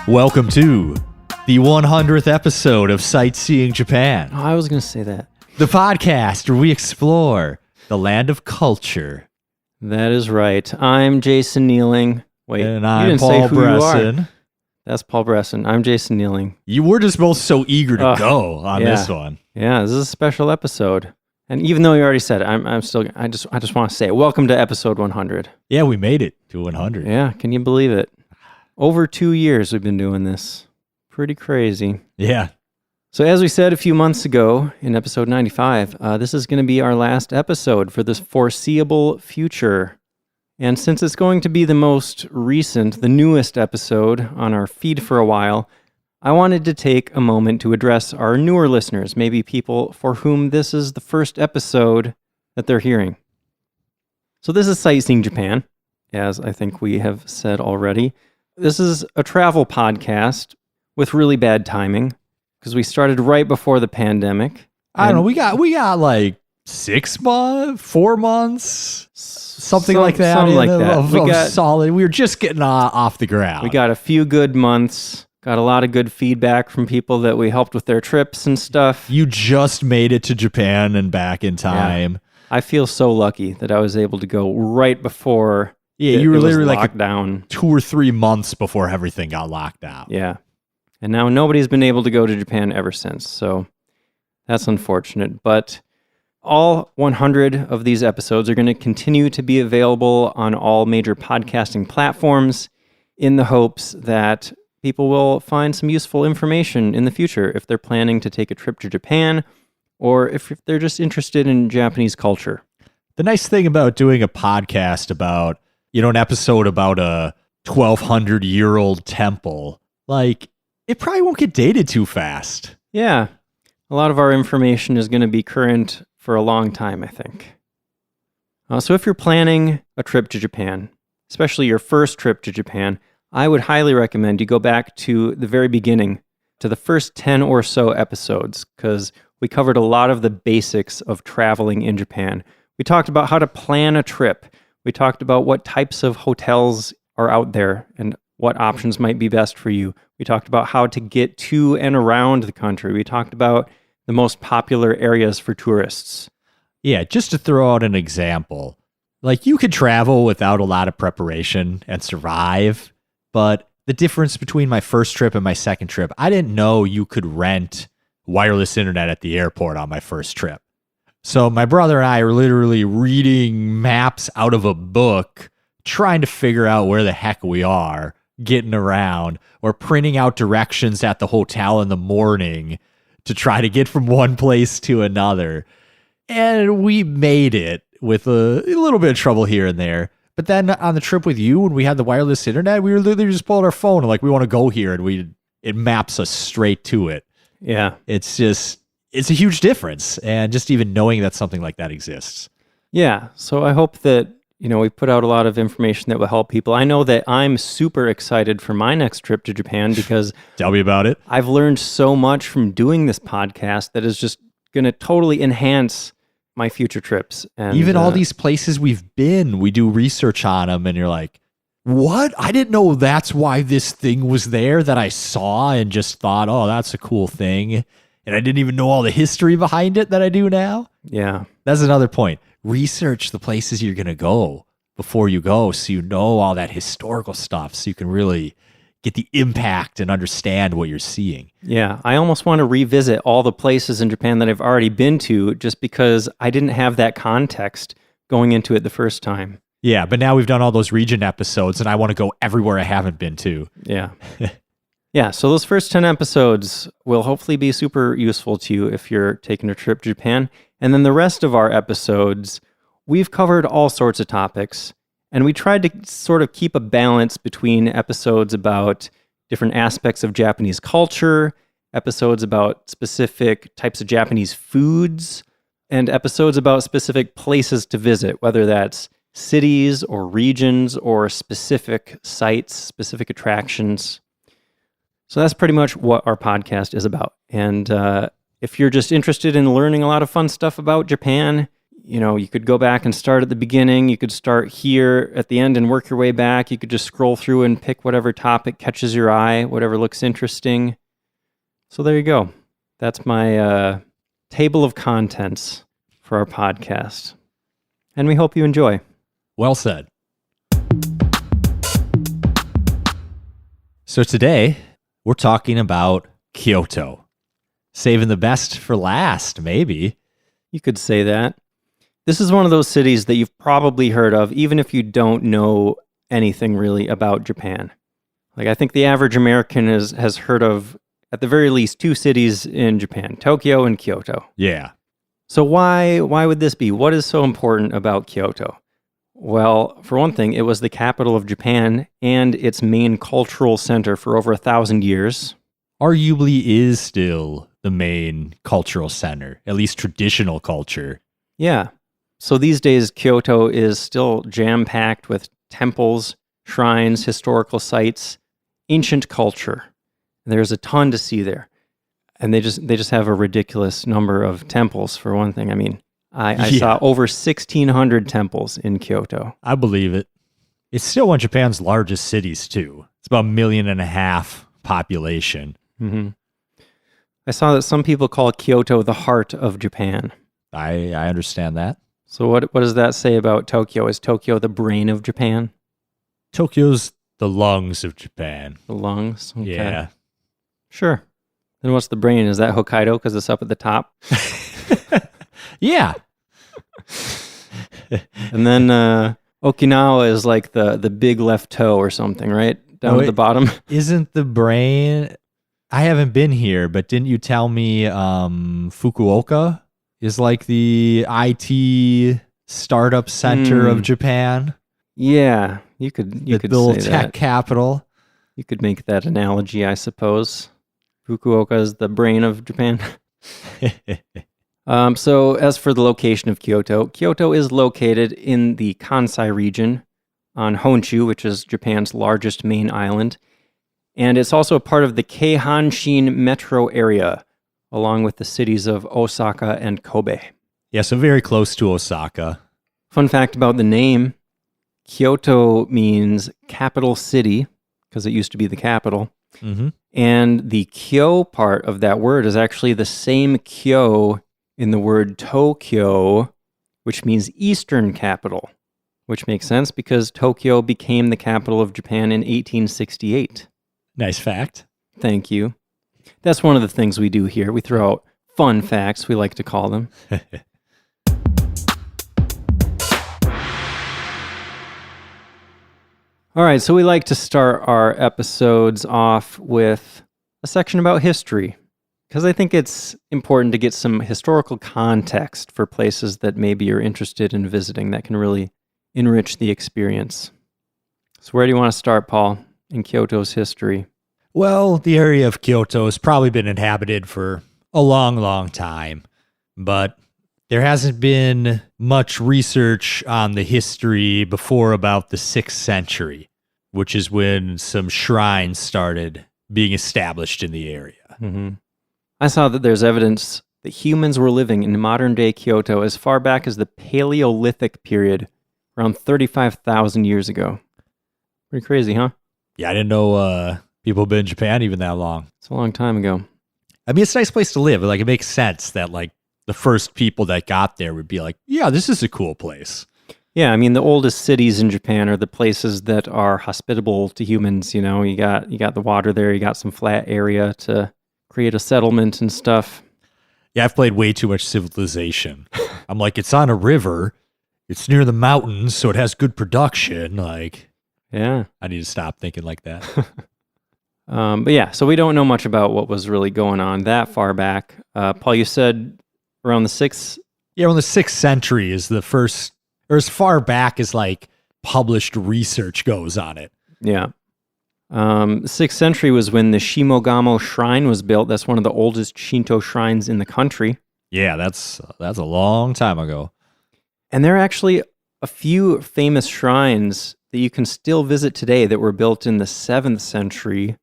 Welcome to the 100th episode of Sightseeing Japan, Oh, I was going to say that. the podcast where we explore the land of culture. That is right. I'm Jason Nealing. Wait, And you I'm didn't Paul say who you are. Bresson. That's Paul Bresson. I'm Jason Nealing. You were just both so eager to go on yeah. this one. Yeah, this is a special episode. And even though you already said it, I just want to say it. Welcome to episode 100. Yeah, we made it to 100. Yeah, can you believe it? Over 2 years we've been doing this. Pretty crazy. Yeah. So as we said a few months ago in episode 95, this is going to be our last episode for this foreseeable future. And since it's going to be the most recent, the newest episode on our feed for a while, I wanted to take a moment to address our newer listeners, maybe people for whom this is the first episode that they're hearing. So this is Sightseeing Japan, as I think we have said already. This is a travel podcast with really bad timing because we started right before the pandemic. I don't know. We got like 6 months, 4 months, something like that. Something like that. We got solid. We were just getting off the ground. We got a few good months. Got a lot of good feedback from people that we helped with their trips and stuff. You just made it to Japan and back in time. Yeah. I feel so lucky that I was able to go right before. Yeah, you were literally like like down 2 or 3 months before everything got locked down. Yeah. And now nobody's been able to go to Japan ever since. So that's unfortunate. But all 100 of these episodes are going to continue to be available on all major podcasting platforms in the hopes that people will find some useful information in the future if they're planning to take a trip to Japan or if they're just interested in Japanese culture. The nice thing about doing a podcast about, an episode about a 1,200-year-old temple, like, it probably won't get dated too fast. Yeah. A lot of our information is going to be current for a long time, I think. So if you're planning a trip to Japan, especially your first trip to Japan, I would highly recommend you go back to the very beginning, to the first 10 or so episodes, because we covered a lot of the basics of traveling in Japan. We talked about how to plan a trip. We talked about what types of hotels are out there and what options might be best for you. We talked about how to get to and around the country. We talked about the most popular areas for tourists. Yeah, just to throw out an example, like you could travel without a lot of preparation and survive, but the difference between my first trip and my second trip, I didn't know you could rent wireless internet at the airport on my first trip. So my brother and I are literally reading maps out of a book, trying to figure out where the heck we are, getting around, or printing out directions at the hotel in the morning to try to get from one place to another. And we made it with a little bit of trouble here and there. But then on the trip with you, when we had the wireless internet, we were literally just pulling our phone and like, we want to go here, and it maps us straight to it. Yeah. It's a huge difference. And just even knowing that something like that exists. Yeah. So I hope that, we put out a lot of information that will help people. I know that I'm super excited for my next trip to Japan because Tell me about it. I've learned so much from doing this podcast that is just going to totally enhance my future trips. And even all these places we've been, we do research on them, and you're like, what? I didn't know that's why this thing was there that I saw and just thought, oh, that's a cool thing. And I didn't even know all the history behind it that I do now. Yeah. That's another point. Research the places you're going to go before you go, so you know all that historical stuff, so you can really get the impact and understand what you're seeing. Yeah. I almost want to revisit all the places in Japan that I've already been to just because I didn't have that context going into it the first time. Yeah, but now we've done all those region episodes, and I want to go everywhere I haven't been to. Yeah. Yeah, so those first 10 episodes will hopefully be super useful to you if you're taking a trip to Japan. And then the rest of our episodes, we've covered all sorts of topics, and we tried to sort of keep a balance between episodes about different aspects of Japanese culture, episodes about specific types of Japanese foods, and episodes about specific places to visit, whether that's cities or regions or specific sites, specific attractions. So that's pretty much what our podcast is about. And if you're just interested in learning a lot of fun stuff about Japan, You could go back and start at the beginning. You could start here at the end and work your way back. You could just scroll through and pick whatever topic catches your eye, whatever looks interesting. So there you go. That's my table of contents for our podcast. And we hope you enjoy. Well said. So today, we're talking about Kyoto. Saving the best for last, maybe. You could say that. This is one of those cities that you've probably heard of, even if you don't know anything really about Japan. Like, I think the average American has heard of, at the very least, 2 cities in Japan, Tokyo and Kyoto. Yeah. So why would this be? What is so important about Kyoto? Well, for one thing, it was the capital of Japan and its main cultural center for over 1,000 years. Arguably is still the main cultural center, at least traditional culture. Yeah. So these days, Kyoto is still jam-packed with temples, shrines, historical sites, ancient culture. There's a ton to see there. And they just have a ridiculous number of temples, for one thing. I mean, I saw over 1,600 temples in Kyoto. I believe it. It's still one of Japan's largest cities, too. It's about 1.5 million population. Mm-hmm. I saw that some people call Kyoto the heart of Japan. I understand that. So what does that say about Tokyo? Is Tokyo the brain of Japan? Tokyo's the lungs of Japan. The lungs? Okay. Yeah. Sure. Then what's the brain? Is that Hokkaido because it's up at the top? Yeah. And then Okinawa is like the big left toe or something, right? Down at the bottom. Isn't the brain... I haven't been here, but didn't you tell me Fukuoka is like the IT startup center of Japan? Yeah, you could the little say tech that. capital. You could make that analogy, I suppose. Fukuoka is the brain of Japan. So as for the location of Kyoto, Kyoto is located in the Kansai region on Honshu, which is Japan's largest main island. And it's also a part of the Keihanshin metro area, along with the cities of Osaka and Kobe. Yeah, so very close to Osaka. Fun fact about the name, Kyoto means capital city, because it used to be the capital. Mm-hmm. And the Kyo part of that word is actually the same Kyo in the word Tokyo, which means eastern capital, which makes sense because Tokyo became the capital of Japan in 1868. Nice fact. Thank you. That's one of the things we do here. We throw out fun facts, we like to call them. All right, so we like to start our episodes off with a section about history, because I think it's important to get some historical context for places that maybe you're interested in visiting that can really enrich the experience. So where do you want to start, Paul, in Kyoto's history? Well, the area of Kyoto has probably been inhabited for a long, long time, but there hasn't been much research on the history before about the 6th century, which is when some shrines started being established in the area. Mm-hmm. I saw that there's evidence that humans were living in modern-day Kyoto as far back as the Paleolithic period, around 35,000 years ago. Pretty crazy, huh? Yeah, I didn't know people have been in Japan even that long. It's a long time ago. I mean, it's a nice place to live. Like, it makes sense that, like, the first people that got there would be like, yeah, this is a cool place. Yeah, I mean, the oldest cities in Japan are the places that are hospitable to humans, you know. You got the water there, you got some flat area to create a settlement and stuff. Yeah, I've played way too much Civilization. I'm like, it's on a river, it's near the mountains, so it has good production. Like, yeah. I need to stop thinking like that. But yeah, so we don't know much about what was really going on that far back. Paul, you said around the 6th? Yeah, around the 6th century is the first, or as far back as like published research goes on it. Yeah. 6th century was when the Shimogamo Shrine was built. That's one of the oldest Shinto shrines in the country. Yeah, that's a long time ago. And there are actually a few famous shrines that you can still visit today that were built in the 7th century.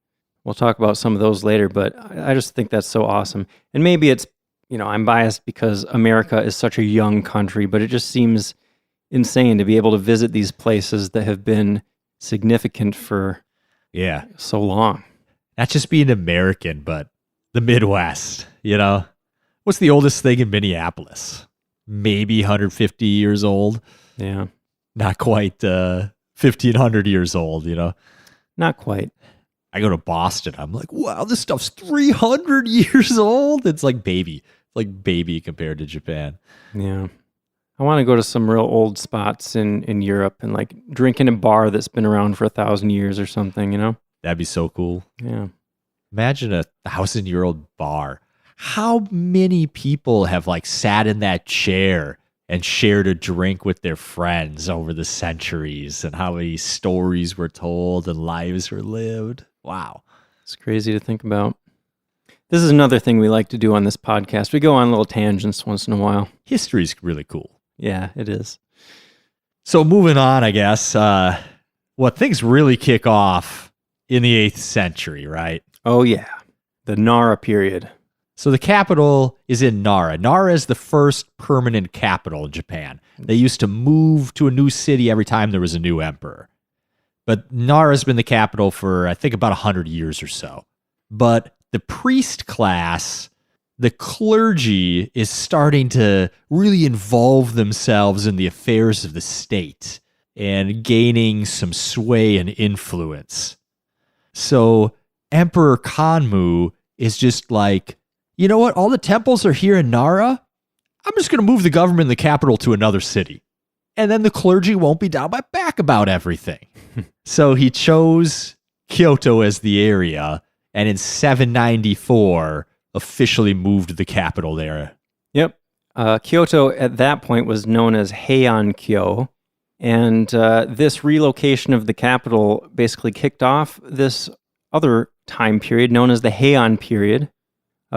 We'll talk about some of those later, but I just think that's so awesome. And maybe it's, I'm biased because America is such a young country, but it just seems insane to be able to visit these places that have been significant for so long. Not just being American, but the Midwest, What's the oldest thing in Minneapolis? Maybe 150 years old. Yeah. Not quite 1,500 years old, Not quite. I go to Boston. I'm like, wow, this stuff's 300 years old. It's like baby. It's like baby compared to Japan. Yeah. I want to go to some real old spots in Europe and like drink in a bar that's been around for 1,000 years or something, That'd be so cool. Yeah. Imagine a 1,000-year-old bar. How many people have like sat in that chair and shared a drink with their friends over the centuries, and how many stories were told and lives were lived? Wow. It's crazy to think about. This is another thing we like to do on this podcast. We go on little tangents once in a while. History's really cool. Yeah, it is. So moving on, I guess, things really kick off in the 8th century, right? Oh, yeah. The Nara period. So the capital is in Nara. Nara is the first permanent capital in Japan. They used to move to a new city every time there was a new emperor. But Nara's been the capital for, I think, about 100 years or so. But the priest class, the clergy, is starting to really involve themselves in the affairs of the state and gaining some sway and influence. So Emperor Kanmu is just like, you know what? All the temples are here in Nara. I'm just going to move the government and the capital to another city. And then the clergy won't be down my back about everything. So he chose Kyoto as the area, and in 794, officially moved the capital there. Yep. Kyoto at that point was known as Heian-kyo, and this relocation of the capital basically kicked off this other time period known as the Heian period.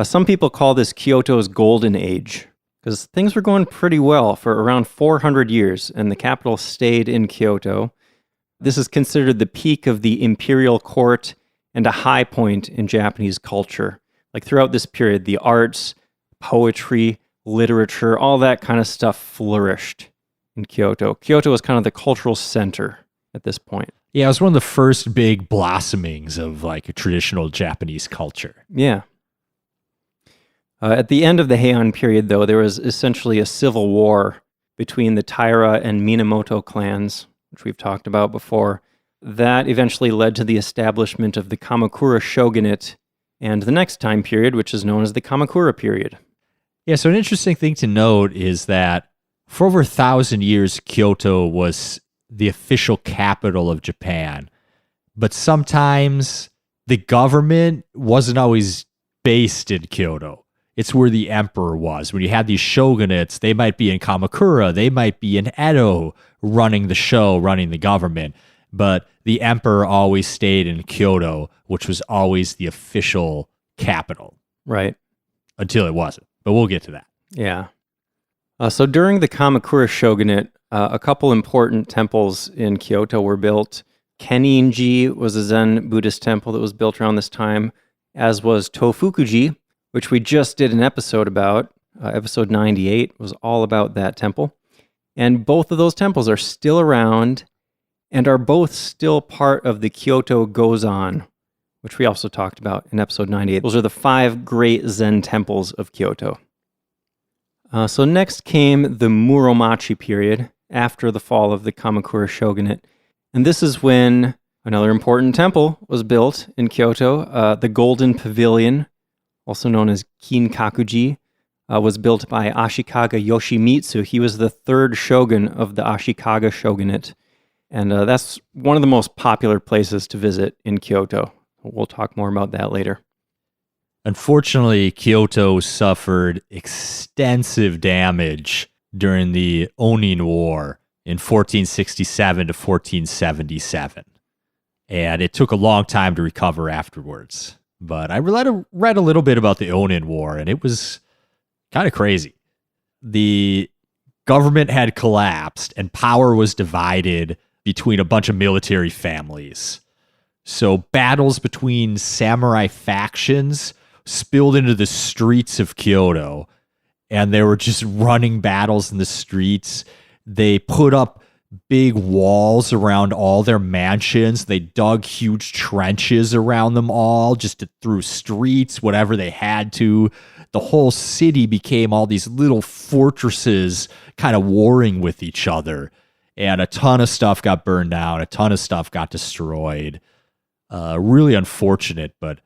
Some people call this Kyoto's golden age, because things were going pretty well for around 400 years, and the capital stayed in Kyoto. This is considered the peak of the imperial court and a high point in Japanese culture. Like throughout this period, the arts, poetry, literature, all that kind of stuff flourished in Kyoto. Kyoto was kind of the cultural center at this point. Yeah, it was one of the first big blossomings of like a traditional Japanese culture. Yeah. At the end of the Heian period, though, there was essentially a civil war between the Taira and Minamoto clans, which we've talked about before. That eventually led to the establishment of the Kamakura shogunate and the next time period, which is known as the Kamakura period. Yeah, so an interesting thing to note is that for over 1,000 years, Kyoto was the official capital of Japan. But sometimes the government wasn't always based in Kyoto. It's where the emperor was. When you had these shogunates, they might be in Kamakura, they might be in Edo running the show, running the government. But the emperor always stayed in Kyoto, which was always the official capital. Right. Until it wasn't. But we'll get to that. Yeah. So during the Kamakura shogunate, a couple important temples in Kyoto were built. Kenninji was a Zen Buddhist temple that was built around this time, as was Tofukuji, which we just did an episode about. Episode 98 was all about that temple. And both of those temples are still around and are both still part of the Kyoto Gozan, which we also talked about in episode 98. Those are the 5 great Zen temples of Kyoto. So next came the Muromachi period, after the fall of the Kamakura shogunate. And this is when another important temple was built in Kyoto. The Golden Pavilion, also known as Kinkakuji, was built by Ashikaga Yoshimitsu. He was the 3rd shogun of the Ashikaga shogunate. And that's one of the most popular places to visit in Kyoto. We'll talk more about that later. Unfortunately, Kyoto suffered extensive damage during the Onin War in 1467 to 1477. And it took a long time to recover afterwards. But I read a little bit about the Onin War, and it was kind of crazy. The government had collapsed, and power was divided between a bunch of military families. So battles between samurai factions spilled into the streets of Kyoto, and they were just running battles in the streets. They put up big walls around all their mansions. They dug huge trenches around them all just through streets, whatever they had to. The whole city became all these little fortresses kind of warring with each other. And a ton of stuff got burned down. A ton of stuff got destroyed. Really unfortunate, but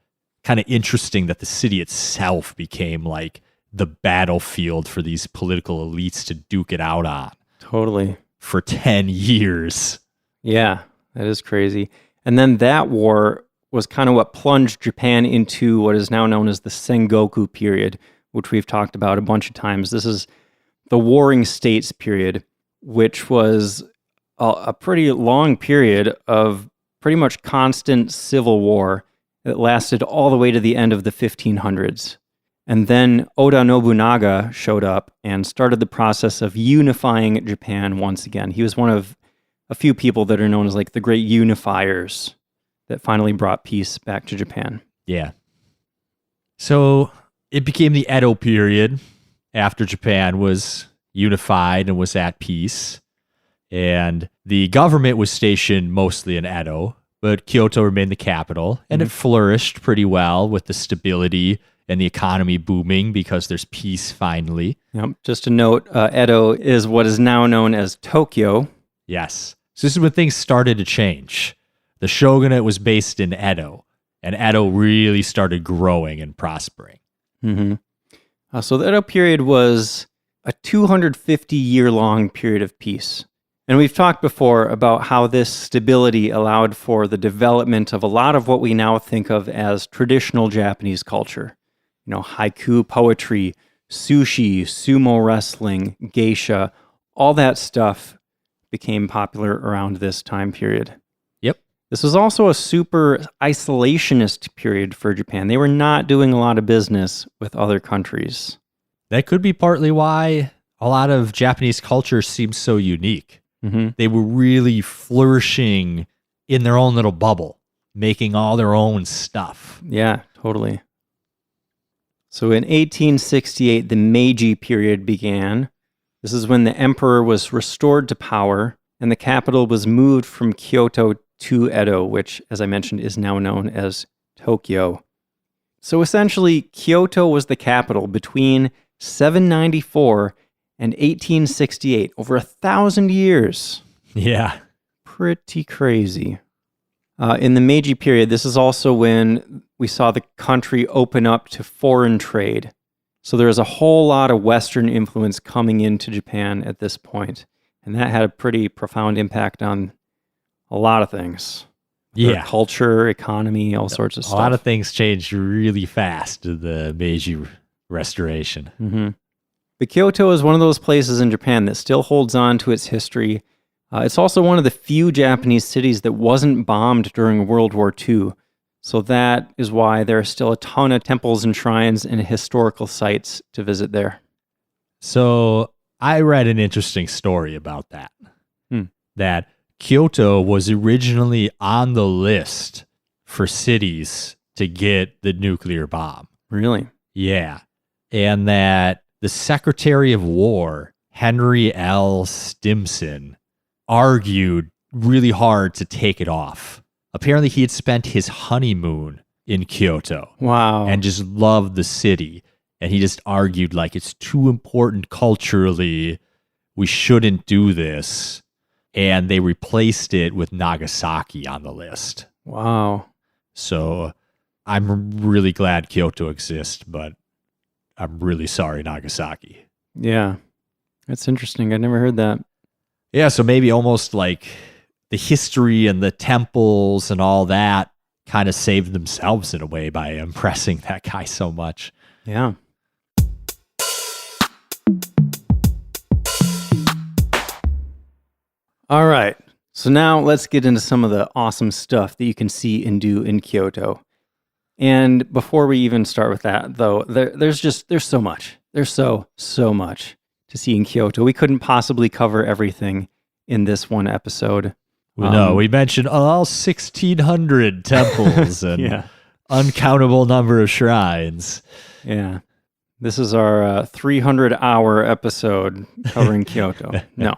kind of interesting that the city itself became like the battlefield for these political elites to duke it out on. Totally. For 10 years. Yeah, that is crazy. And then that war was kind of what plunged Japan into what is now known as the Sengoku period, which we've talked about a bunch of times. This is the Warring States period, which was a pretty long period of pretty much constant civil war that lasted all the way to the end of the 1500s. And then Oda Nobunaga showed up and started the process of unifying Japan once again. He was one of a few people that are known as like the great unifiers that finally brought peace back to Japan. Yeah. So it became the Edo period after Japan was unified and was at peace. And the government was stationed mostly in Edo, but Kyoto remained the capital, and it flourished pretty well with the stability and the economy booming because there's peace finally. Yep. Just a note, Edo is what is now known as Tokyo. Yes. So this is when things started to change. The shogunate was based in Edo, and Edo really started growing and prospering. Mm-hmm. So the Edo period was a 250-year-long period of peace. And we've talked before about how this stability allowed for the development of a lot of what we now think of as traditional Japanese culture. You know, haiku poetry, sushi, sumo wrestling, geisha, all that stuff became popular around this time period. Yep. This was also a super isolationist period for Japan. They were not doing a lot of business with other countries. That could be partly why a lot of Japanese culture seems so unique. Mm-hmm. They were really flourishing in their own little bubble, making all their own stuff. Yeah, totally. So in 1868, the Meiji period began. This is when the emperor was restored to power, and the capital was moved from Kyoto to Edo, which, as I mentioned, is now known as Tokyo. So essentially, Kyoto was the capital between 794 and 1868, over 1,000 years. Yeah. Pretty crazy. In the Meiji period, this is also when we saw the country open up to foreign trade. So there was a whole lot of Western influence coming into Japan at this point, and that had a pretty profound impact on a lot of things. Yeah. Their culture, economy, all sorts of stuff. A lot of things changed really fast in the Meiji Restoration. Mm-hmm. But Kyoto is one of those places in Japan that still holds on to its history. It's also one of the few Japanese cities that wasn't bombed during World War II. So that is why there are still a ton of temples and shrines and historical sites to visit there. So I read an interesting story about that. That Kyoto was originally on the list for cities to get the nuclear bomb. Really? Yeah. And that the Secretary of War, Henry L. Stimson, argued really hard to take it off. Apparently, he had spent his honeymoon in Kyoto. Wow. And just loved the city. And he just argued, like, it's too important culturally. We shouldn't do this. And they replaced it with Nagasaki on the list. Wow. So I'm really glad Kyoto exists, but I'm really sorry, Nagasaki. Yeah. That's interesting. I never heard that. Yeah, so maybe almost like the history and the temples and all that kind of saved themselves in a way by impressing that guy so much. Yeah. All right. So now let's get into some of the awesome stuff that you can see and do in Kyoto. And before we even start with that, though, there's so much. There's so much to see in Kyoto. We couldn't possibly cover everything in this one episode. No, we mentioned all 1,600 temples and yeah. uncountable number of shrines. Yeah. This is our 300-hour episode covering Kyoto. No.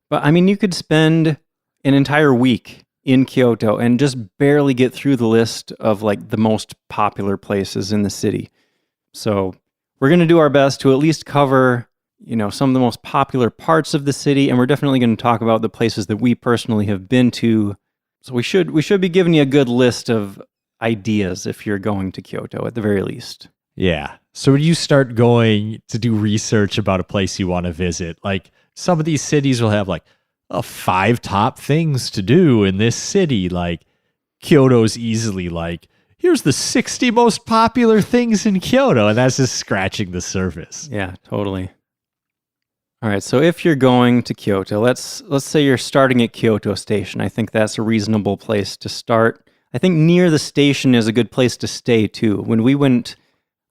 But I mean, you could spend an entire week in Kyoto and just barely get through the list of like the most popular places in the city. So we're going to do our best to at least cover, some of the most popular parts of the city, and we're definitely going to talk about the places that we personally have been to. So we should be giving you a good list of ideas if you're going to Kyoto at the very least. Yeah. So when you start going to do research about a place you want to visit, like some of these cities will have like 5 top things to do in this city. Like Kyoto's easily like, here's the 60 most popular things in Kyoto. And that's just scratching the surface. Yeah, totally. All right. So if you're going to Kyoto, let's say you're starting at Kyoto Station. I think that's a reasonable place to start. I think near the station is a good place to stay too. When we went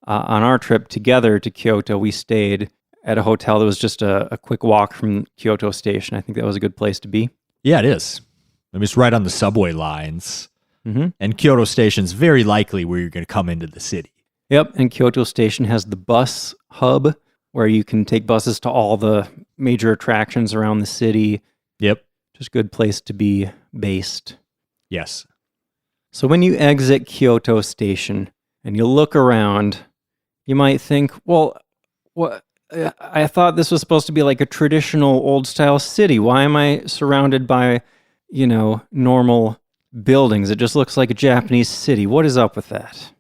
on our trip together to Kyoto, we stayed at a hotel that was just a quick walk from Kyoto Station. I think that was a good place to be. Yeah, it is. I mean, it's right on the subway lines. Mm-hmm. And Kyoto Station's very likely where you're going to come into the city. Yep, and Kyoto Station has the bus hub where you can take buses to all the major attractions around the city. Yep. Just a good place to be based. Yes. So when you exit Kyoto Station and you look around, you might think, well, what? I thought this was supposed to be like a traditional old-style city. Why am I surrounded by, normal buildings? It just looks like a Japanese city. What is up with that?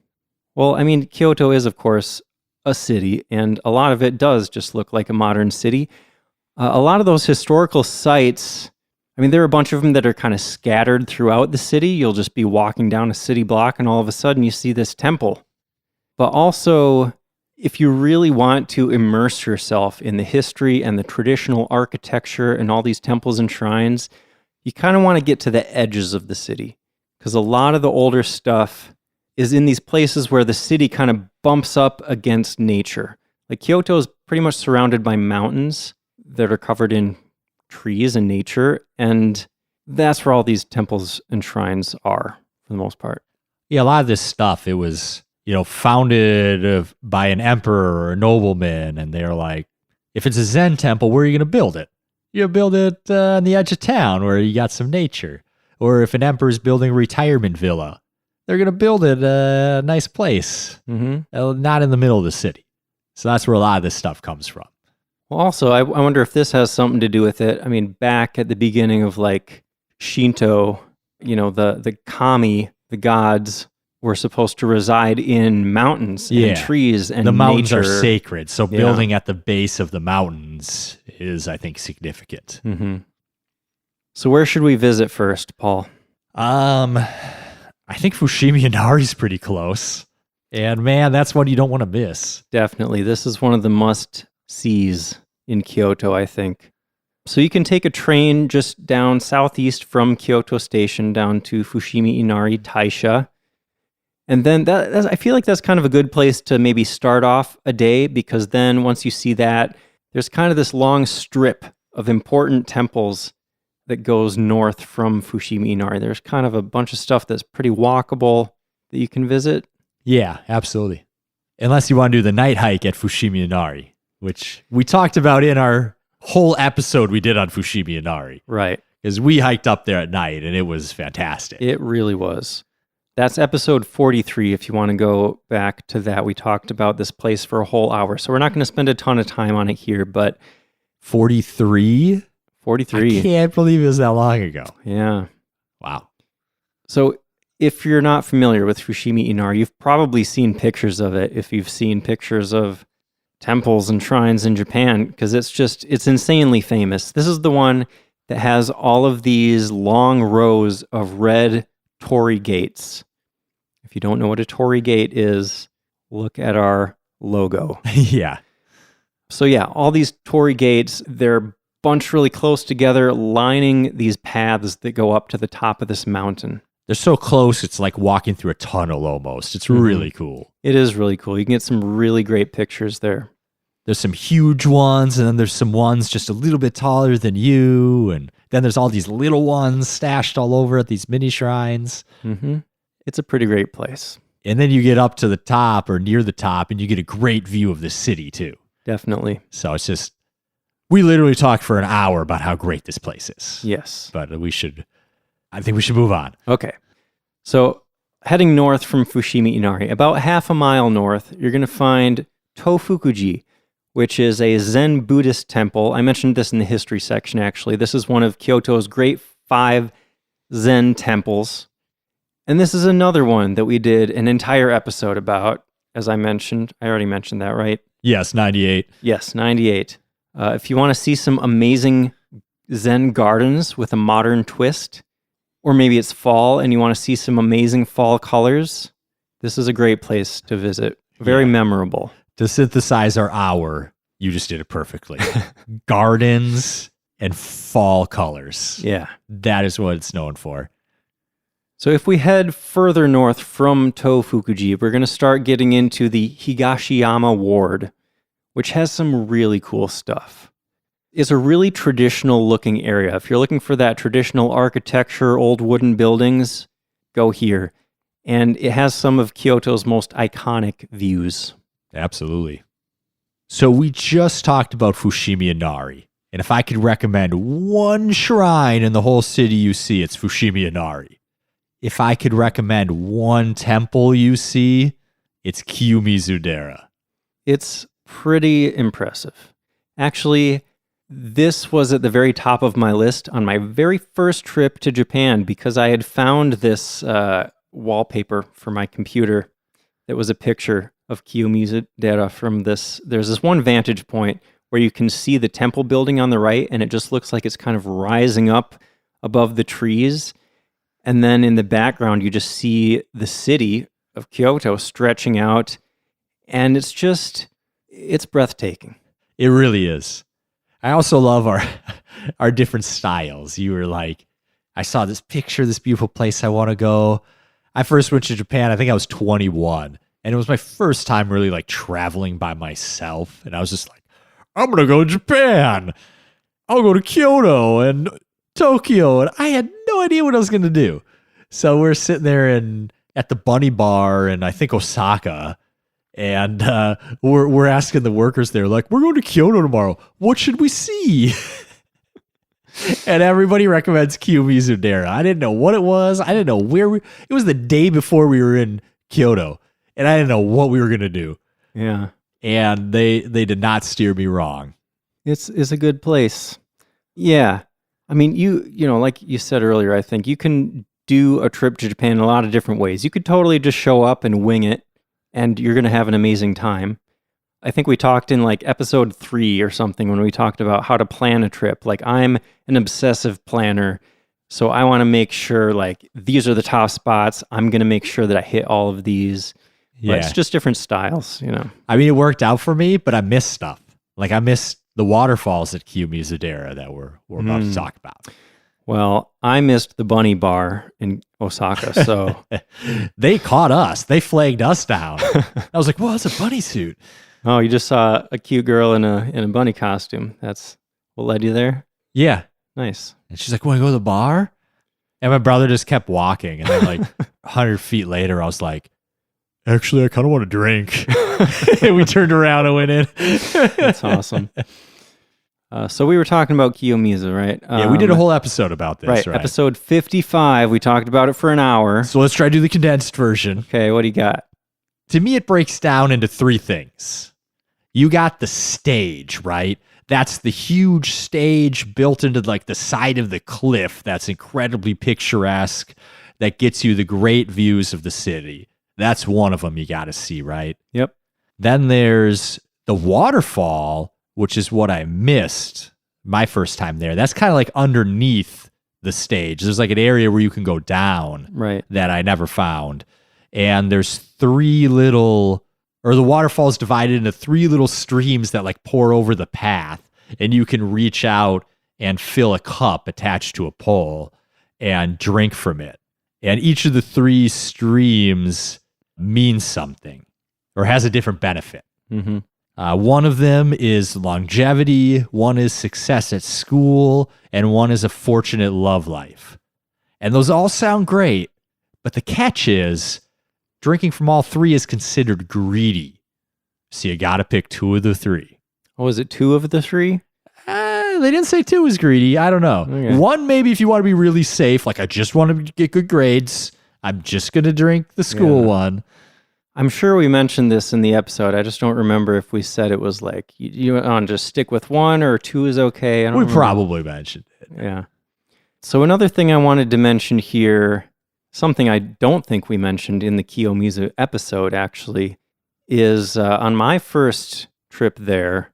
Well, I mean, Kyoto is, of course, a city, and a lot of it does just look like a modern city. A lot of those historical sites, I mean, there are a bunch of them that are kind of scattered throughout the city. You'll just be walking down a city block, and all of a sudden you see this temple. But also, if you really want to immerse yourself in the history and the traditional architecture and all these temples and shrines, you kind of want to get to the edges of the city, because a lot of the older stuff is in these places where the city kind of bumps up against nature. Like Kyoto is pretty much surrounded by mountains that are covered in trees and nature, and that's where all these temples and shrines are for the most part. Yeah, a lot of this stuff, it was, founded by an emperor or a nobleman, and they're like, if it's a Zen temple, where are you going to build it? You build it on the edge of town where you got some nature. Or if an emperor's building a retirement villa, they're going to build it a nice place, not in the middle of the city. So that's where a lot of this stuff comes from. Well, also, I wonder if this has something to do with it. I mean, back at the beginning of like Shinto, the kami, the gods, were supposed to reside in mountains and trees and the mountains nature. are sacred. So building at the base of the mountains is, I think, significant. Mm-hmm. So where should we visit first, Paul? I think Fushimi Inari is pretty close. And man, that's one you don't want to miss. Definitely. This is one of the must-sees in Kyoto, I think. So you can take a train just down southeast from Kyoto Station down to Fushimi Inari, Taisha. And then I feel like that's kind of a good place to maybe start off a day, because then once you see that, there's kind of this long strip of important temples that goes north from Fushimi Inari. There's kind of a bunch of stuff that's pretty walkable that you can visit. Yeah, absolutely. Unless you want to do the night hike at Fushimi Inari, which we talked about in our whole episode we did on Fushimi Inari. Right. Because we hiked up there at night and it was fantastic. It really was. That's episode 43. If you want to go back to that, we talked about this place for a whole hour. So we're not going to spend a ton of time on it here, but 43? 43. I can't believe it was that long ago. Yeah. Wow. So if you're not familiar with Fushimi Inari, you've probably seen pictures of it if you've seen pictures of temples and shrines in Japan, because it's insanely famous. This is the one that has all of these long rows of red torii gates. If you don't know what a torii gate is, look at our logo. Yeah. So yeah, all these torii gates, they're bunched really close together, lining these paths that go up to the top of this mountain. They're so close, it's like walking through a tunnel almost. It's really cool. It is really cool. You can get some really great pictures there. There's some huge ones, and then there's some ones just a little bit taller than you, and then there's all these little ones stashed all over at these mini shrines. Mm-hmm. It's a pretty great place. And then you get up to the top or near the top and you get a great view of the city too. Definitely. So it's just, we literally talked for an hour about how great this place is. Yes. But I think we should move on. Okay. So heading north from Fushimi Inari, about half a mile north, you're going to find Tofukuji, which is a Zen Buddhist temple. I mentioned this in the history section, actually. This is one of Kyoto's great 5 Zen temples. And this is another one that we did an entire episode about, as I mentioned. I already mentioned that, right? Yes, 98. Yes, 98. If you want to see some amazing Zen gardens with a modern twist, or maybe it's fall and you want to see some amazing fall colors, this is a great place to visit. Very memorable. To synthesize our hour, you just did it perfectly. Gardens and fall colors. Yeah. That is what it's known for. So if we head further north from Tofukuji, we're going to start getting into the Higashiyama ward, which has some really cool stuff. It's a really traditional looking area. If you're looking for that traditional architecture, old wooden buildings, go here. And it has some of Kyoto's most iconic views. Absolutely. So we just talked about Fushimi Inari. And if I could recommend one shrine in the whole city you see, it's Fushimi Inari. If I could recommend one temple you see, it's Kiyomizu-dera. It's pretty impressive. Actually, this was at the very top of my list on my very first trip to Japan because I had found this wallpaper for my computer that was a picture of Kiyomizu-dera from this. There's this one vantage point where you can see the temple building on the right, and it just looks like it's kind of rising up above the trees. And then in the background, you just see the city of Kyoto stretching out, and it's breathtaking. It really is. I also love our different styles. You were like, I saw this picture, this beautiful place I want to go. I first went to Japan, I think I was 21, and it was my first time really like traveling by myself. And I was just like, I'm going to go to Japan. I'll go to Kyoto and Tokyo. And I had no idea what I was going to do. So we're sitting there at the Bunny Bar in, I think, Osaka. And we're asking the workers there, like, we're going to Kyoto tomorrow. What should we see? And everybody recommends Kiyomizu-dera. I didn't know what it was. I didn't know where it was the day before we were in Kyoto. And I didn't know what we were going to do. Yeah. And they did not steer me wrong. It's a good place. Yeah. I mean, you know, like you said earlier, I think you can do a trip to Japan in a lot of different ways. You could totally just show up and wing it, and you're going to have an amazing time. I think we talked in like episode 3 or something when we talked about how to plan a trip. Like, I'm an obsessive planner, so I want to make sure like these are the top spots. I'm going to make sure that I hit all of these. Yeah. But it's just different styles, you know. I mean, it worked out for me, but I missed stuff. Like I missed the waterfalls at Kiyomizu-dera that we're about to talk about. Well, I missed the Bunny Bar in Osaka, so they caught us. They flagged us down. I was like, "Well, it's a bunny suit." Oh, you just saw a cute girl in a bunny costume. That's what led you there? Yeah. Nice. And she's like, "Want to go to the bar?" And my brother just kept walking. And then like 100 feet later, I was like, "Actually, I kind of want to drink." And we turned around and went in. That's awesome. So we were talking about Kiyomizu, right? Yeah, we did a whole episode about this, right? Episode 55. We talked about it for an hour. So let's try to do the condensed version. Okay, what do you got? To me, it breaks down into 3 things. You got the stage, right? That's the huge stage built into like the side of the cliff that's incredibly picturesque, that gets you the great views of the city. That's one of them you got to see, right? Yep. Then there's the waterfall, which is what I missed my first time there. That's kind of like underneath the stage. There's like an area where you can go down, right, that I never found. And there's 3 little, or the waterfall is divided into 3 little streams that like pour over the path, and you can reach out and fill a cup attached to a pole and drink from it. And each of the 3 streams means something or has a different benefit. Mm-hmm. One of them is longevity, one is success at school, and one is a fortunate love life. And those all sound great, but the catch is drinking from all three is considered greedy. So you got to pick two of the three. Oh, is it 2 of the 3? They didn't say 2 was greedy. I don't know. Okay. 1, maybe if you want to be really safe, like I just want to get good grades, I'm just going to drink the school one. I'm sure we mentioned this in the episode. I just don't remember if we said it was like, you want to just stick with 1 or 2 is okay. We probably mentioned it. Yeah. So another thing I wanted to mention here, something I don't think we mentioned in the Kiyomizu episode actually, is on my first trip there,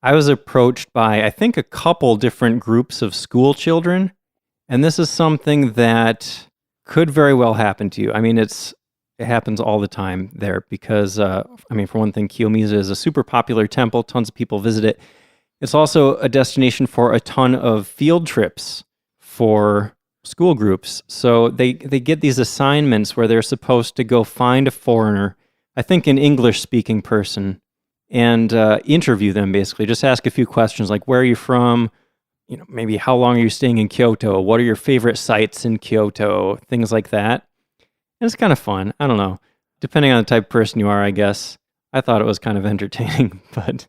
I was approached by, I think, a couple different groups of school children. And this is something that could very well happen to you. I mean, it happens all the time there because, for one thing, Kiyomizu is a super popular temple. Tons of people visit it. It's also a destination for a ton of field trips for school groups. So they get these assignments where they're supposed to go find a foreigner, I think an English-speaking person, and interview them, basically. Just ask a few questions like, where are you from? Maybe how long are you staying in Kyoto? What are your favorite sites in Kyoto? Things like that. And it's kind of fun. I don't know. Depending on the type of person you are, I guess. I thought it was kind of entertaining. But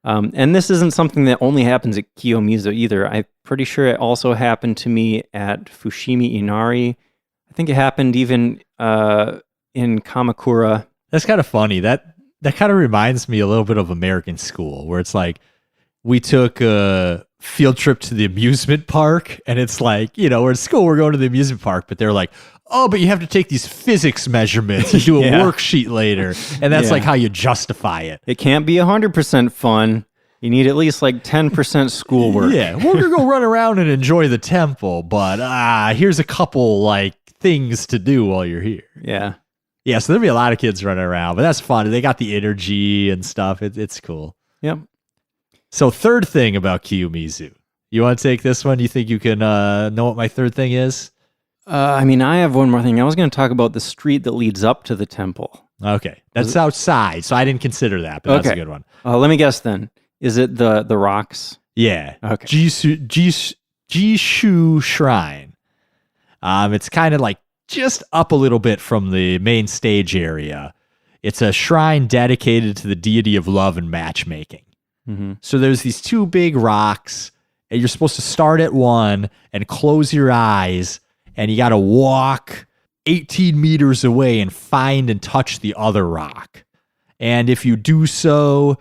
and this isn't something that only happens at Kiyomizu either. I'm pretty sure it also happened to me at Fushimi Inari. I think it happened even in Kamakura. That's kind of funny. That kind of reminds me a little bit of American School, where it's like we took a field trip to the amusement park, and it's like, we're at school, we're going to the amusement park, but they're like, oh, but you have to take these physics measurements and do a worksheet later, and that's like how you justify it. It can't be 100% fun. You need at least like 10% schoolwork. Yeah, we're gonna go run around and enjoy the temple, but here's a couple like things to do while you're here. Yeah. Yeah, so there'll be a lot of kids running around, but that's fun. They got the energy and stuff. It's cool. Yep. So third thing about Kiyomizu. You want to take this one? Do you think you can know what my third thing is? I have one more thing. I was going to talk about the street that leads up to the temple. Okay. That's outside, so I didn't consider that, but that's a good one. Let me guess then. Is it the rocks? Yeah. Okay. Jishu Shrine. It's kind of like just up a little bit from the main stage area. It's a shrine dedicated to the deity of love and matchmaking. Mm-hmm. So there's these 2 big rocks, and you're supposed to start at one and close your eyes, and you got to walk 18 meters away and find and touch the other rock. And if you do so,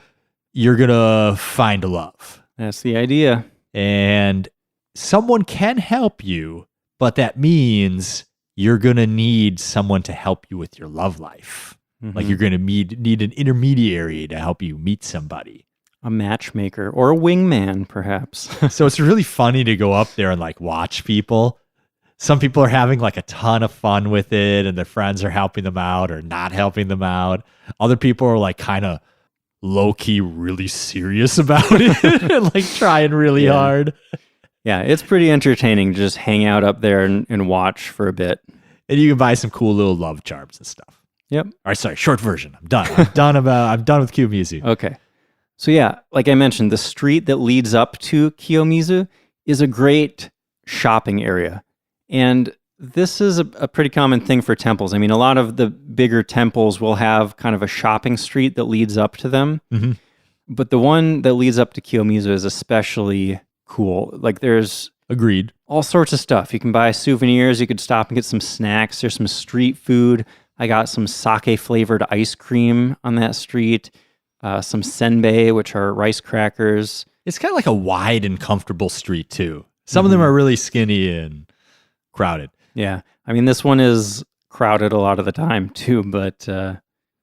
you're going to find love. That's the idea. And someone can help you, but that means you're going to need someone to help you with your love life. Mm-hmm. Like you're going to need an intermediary to help you meet somebody. A matchmaker or a wingman, perhaps. So it's really funny to go up there and like watch people. Some people are having like a ton of fun with it and their friends are helping them out or not helping them out. Other people are like kind of low-key really serious about it and like trying really hard. Yeah, it's pretty entertaining to just hang out up there and watch for a bit. And you can buy some cool little love charms and stuff. Yep. All right, sorry, short version. I'm done. I'm done with Kiyomizu. Okay. So yeah, like I mentioned, the street that leads up to Kiyomizu is a great shopping area. And this is a pretty common thing for temples. I mean, a lot of the bigger temples will have kind of a shopping street that leads up to them. Mm-hmm. But the one that leads up to Kiyomizu is especially cool. Like there's Agreed. all sorts of stuff. You can buy souvenirs. You could stop and get some snacks. There's some street food. I got some sake flavored ice cream on that street. Some senbei, which are rice crackers. It's kind of like a wide and comfortable street too. Some of them are really skinny and crowded. Yeah. I mean, this one is crowded a lot of the time too, but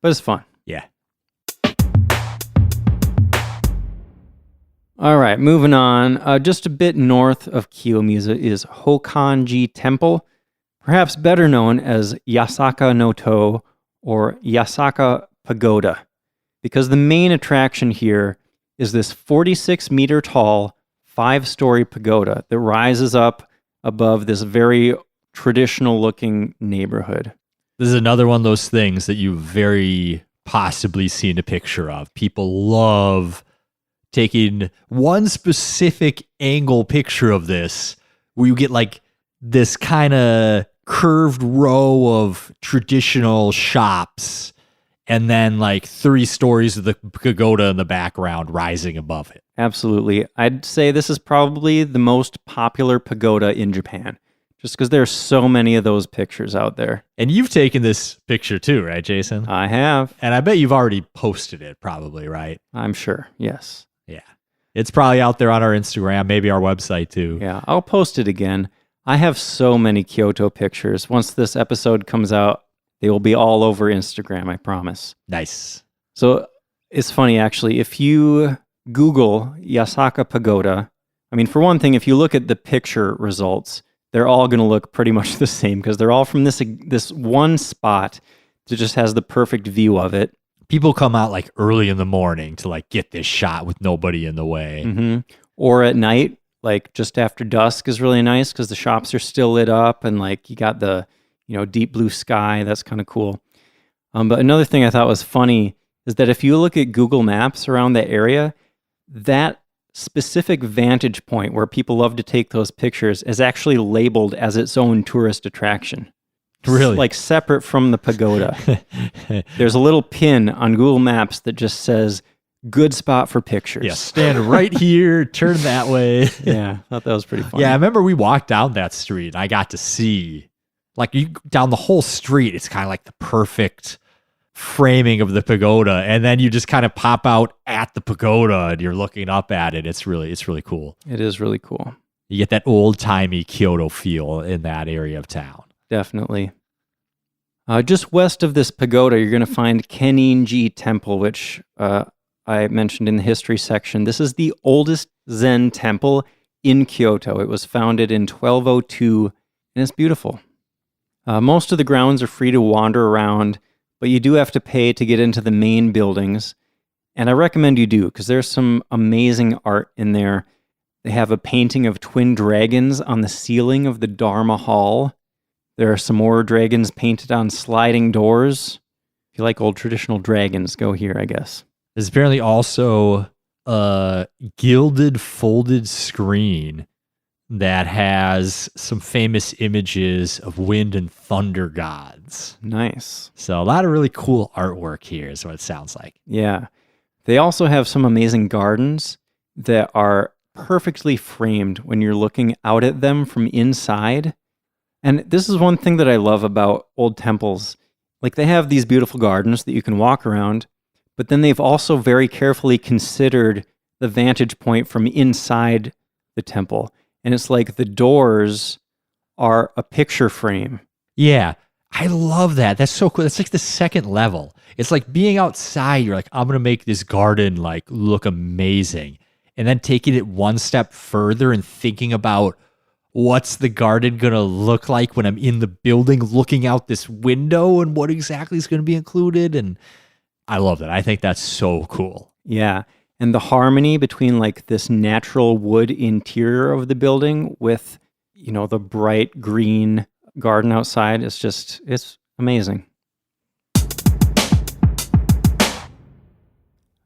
it's fun. Yeah. All right, moving on. Just a bit north of Kiyomizu is Hokanji Temple, perhaps better known as Yasaka no To or Yasaka Pagoda, because the main attraction here is this 46-meter tall, 5-story pagoda that rises up above this very traditional-looking neighborhood. This is another one of those things that you've very possibly seen a picture of. People love taking one specific angle picture of this where you get like this kind of curved row of traditional shops and then like 3 stories of the pagoda in the background rising above it. Absolutely. I'd say this is probably the most popular pagoda in Japan, just because there are so many of those pictures out there. And you've taken this picture too, right, Jason? I have. And I bet you've already posted it probably, right? I'm sure. Yes. Yeah. It's probably out there on our Instagram, maybe our website too. Yeah, I'll post it again. I have so many Kyoto pictures. Once this episode comes out, they will be all over Instagram, I promise. Nice. So it's funny, actually. If you Google Yasaka Pagoda, I mean, for one thing, if you look at the picture results, they're all going to look pretty much the same because they're all from this one spot that just has the perfect view of it. People come out like early in the morning to like get this shot with nobody in the way. Mm-hmm. Or at night, like just after dusk is really nice because the shops are still lit up and like you got the, deep blue sky. That's kind of cool. But another thing I thought was funny is that if you look at Google Maps around the area, that specific vantage point where people love to take those pictures is actually labeled as its own tourist attraction. Really? Like separate from the pagoda. There's a little pin on Google Maps that just says, good spot for pictures. Yeah, stand right here, turn that way. Yeah, I thought that was pretty funny. Yeah, I remember we walked down that street and I got to see, like, you down the whole street, it's kind of like the perfect framing of the pagoda. And then you just kind of pop out at the pagoda and you're looking up at it. It's really cool. It is really cool. You get that old-timey Kyoto feel in that area of town. Definitely. Just west of this pagoda, you're going to find Kenninji Temple, which I mentioned in the history section. This is the oldest Zen temple in Kyoto. It was founded in 1202, and it's beautiful. Most of the grounds are free to wander around, but you do have to pay to get into the main buildings, and I recommend you do, because there's some amazing art in there. They have a painting of twin dragons on the ceiling of the Dharma Hall. There are some more dragons painted on sliding doors. If you like old traditional dragons, go here, I guess. There's apparently also a gilded folded screen that has some famous images of wind and thunder gods. Nice. So a lot of really cool artwork here is what it sounds like. Yeah. They also have some amazing gardens that are perfectly framed when you're looking out at them from inside. And this is one thing that I love about old temples. Like, they have these beautiful gardens that you can walk around, but then they've also very carefully considered the vantage point from inside the temple. And it's like the doors are a picture frame. Yeah, I love that. That's so cool. That's like the second level. It's like being outside. You're like, I'm going to make this garden like look amazing. And then taking it one step further and thinking about what's the garden going to look like when I'm in the building looking out this window and what exactly is going to be included. And I love that. I think that's so cool. Yeah. And the harmony between like this natural wood interior of the building with, the bright green garden outside is just, it's amazing.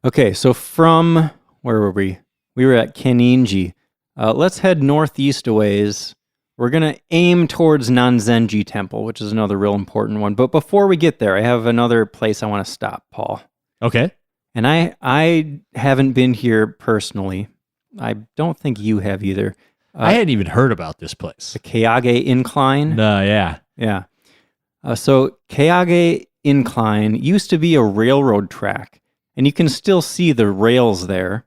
Okay. So from, where were we? We were at Kenninji. Let's head northeast a ways. We're going to aim towards Nanzenji Temple, which is another real important one. But before we get there, I have another place I want to stop, Paul. Okay. And I haven't been here personally. I don't think you have either. I hadn't even heard about this place. The Keage Incline? Yeah. Yeah. So Keage Incline used to be a railroad track, and you can still see the rails there,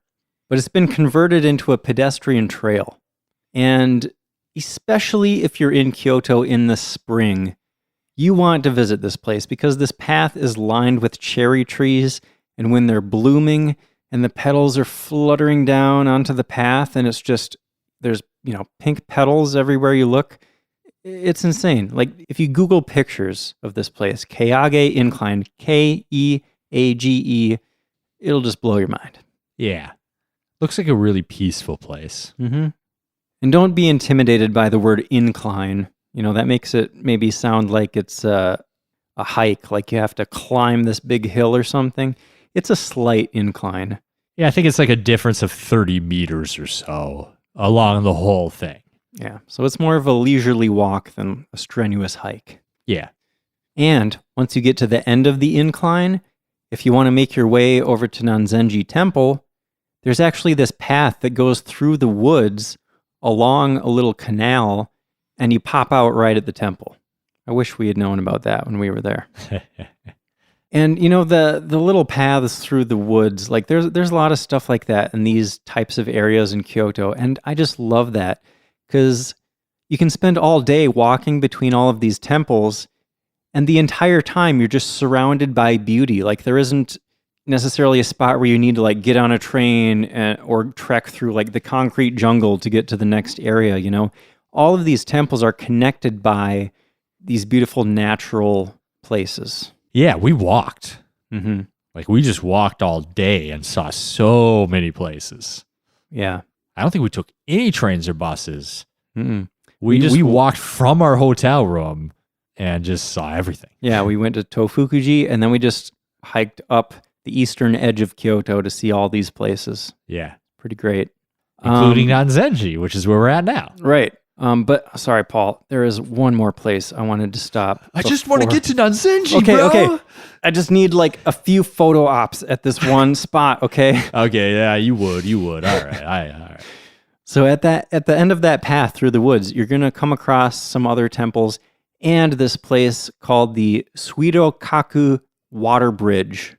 but it's been converted into a pedestrian trail. And especially if you're in Kyoto in the spring, you want to visit this place because this path is lined with cherry trees, and when they're blooming and the petals are fluttering down onto the path, and it's just, there's, pink petals everywhere you look. It's insane. Like, if you Google pictures of this place, Keage Incline, Keage, it'll just blow your mind. Yeah. Looks like a really peaceful place. Mm-hmm. And don't be intimidated by the word incline. That makes it maybe sound like it's a hike, like you have to climb this big hill or something. It's a slight incline. Yeah, I think it's like a difference of 30 meters or so along the whole thing. Yeah, so it's more of a leisurely walk than a strenuous hike. Yeah. And once you get to the end of the incline, if you want to make your way over to Nanzenji Temple, there's actually this path that goes through the woods along a little canal, and you pop out right at the temple. I wish we had known about that when we were there. And you know, the little paths through the woods, like there's a lot of stuff like that in these types of areas in Kyoto, and I just love that because you can spend all day walking between all of these temples, and the entire time you're just surrounded by beauty. Like there isn't necessarily a spot where you need to like get on a train or trek through like the concrete jungle to get to the next area, you know? All of these temples are connected by these beautiful natural places. Yeah, we walked. Mm-hmm. Like we just walked all day and saw so many places. Yeah. I don't think we took any trains or buses. Mm-mm. We walked from our hotel room and just saw everything. Yeah, we went to Tofukuji and then we just hiked up the eastern edge of Kyoto to see all these places. Yeah. Pretty great. Including Nanzenji, which is where we're at now. Right. But sorry, Paul, there is one more place I wanted to stop. I just want to get to Nanzenji, okay, bro. Okay. I just need like a few photo ops at this one spot, okay? Okay, yeah, you would. All right. All right. So at the end of that path through the woods, you're going to come across some other temples and this place called the Suidokaku Water Bridge.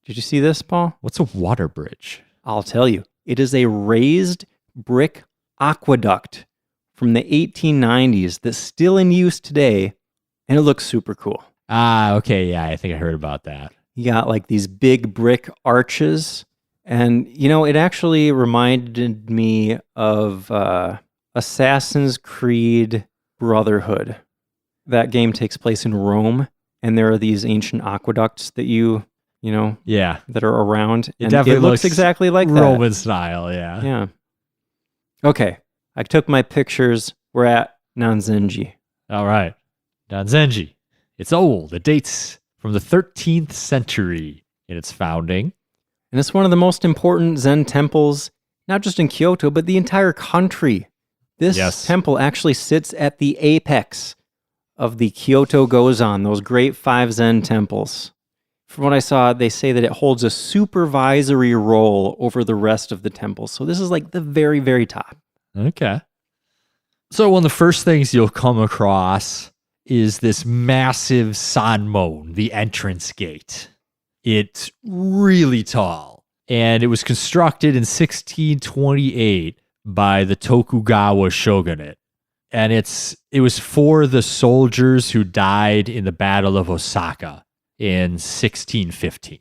Did you see this, Paul? What's a water bridge? I'll tell you. It is a raised brick aqueduct from the 1890s that's still in use today, and it looks super cool. Ah, okay, yeah, I think I heard about that. You got like these big brick arches, and you know, it actually reminded me of Assassin's Creed Brotherhood. That game takes place in Rome, and there are these ancient aqueducts that you know, that are around. It definitely looks exactly like Roman style, yeah. Yeah. Okay, I took my pictures. We're at Nanzenji. All right. Nanzenji. It's old. It dates from the 13th century in its founding. And it's one of the most important Zen temples, not just in Kyoto, but the entire country. This temple actually sits at the apex of the Kyoto Gozan, those great 5 Zen temples. From what I saw, they say that it holds a supervisory role over the rest of the temples. So this is like the very, very top. Okay. So one of the first things you'll come across is this massive Sanmon, the entrance gate. It's really tall, and it was constructed in 1628 by the Tokugawa shogunate. And it was for the soldiers who died in the Battle of Osaka in 1615.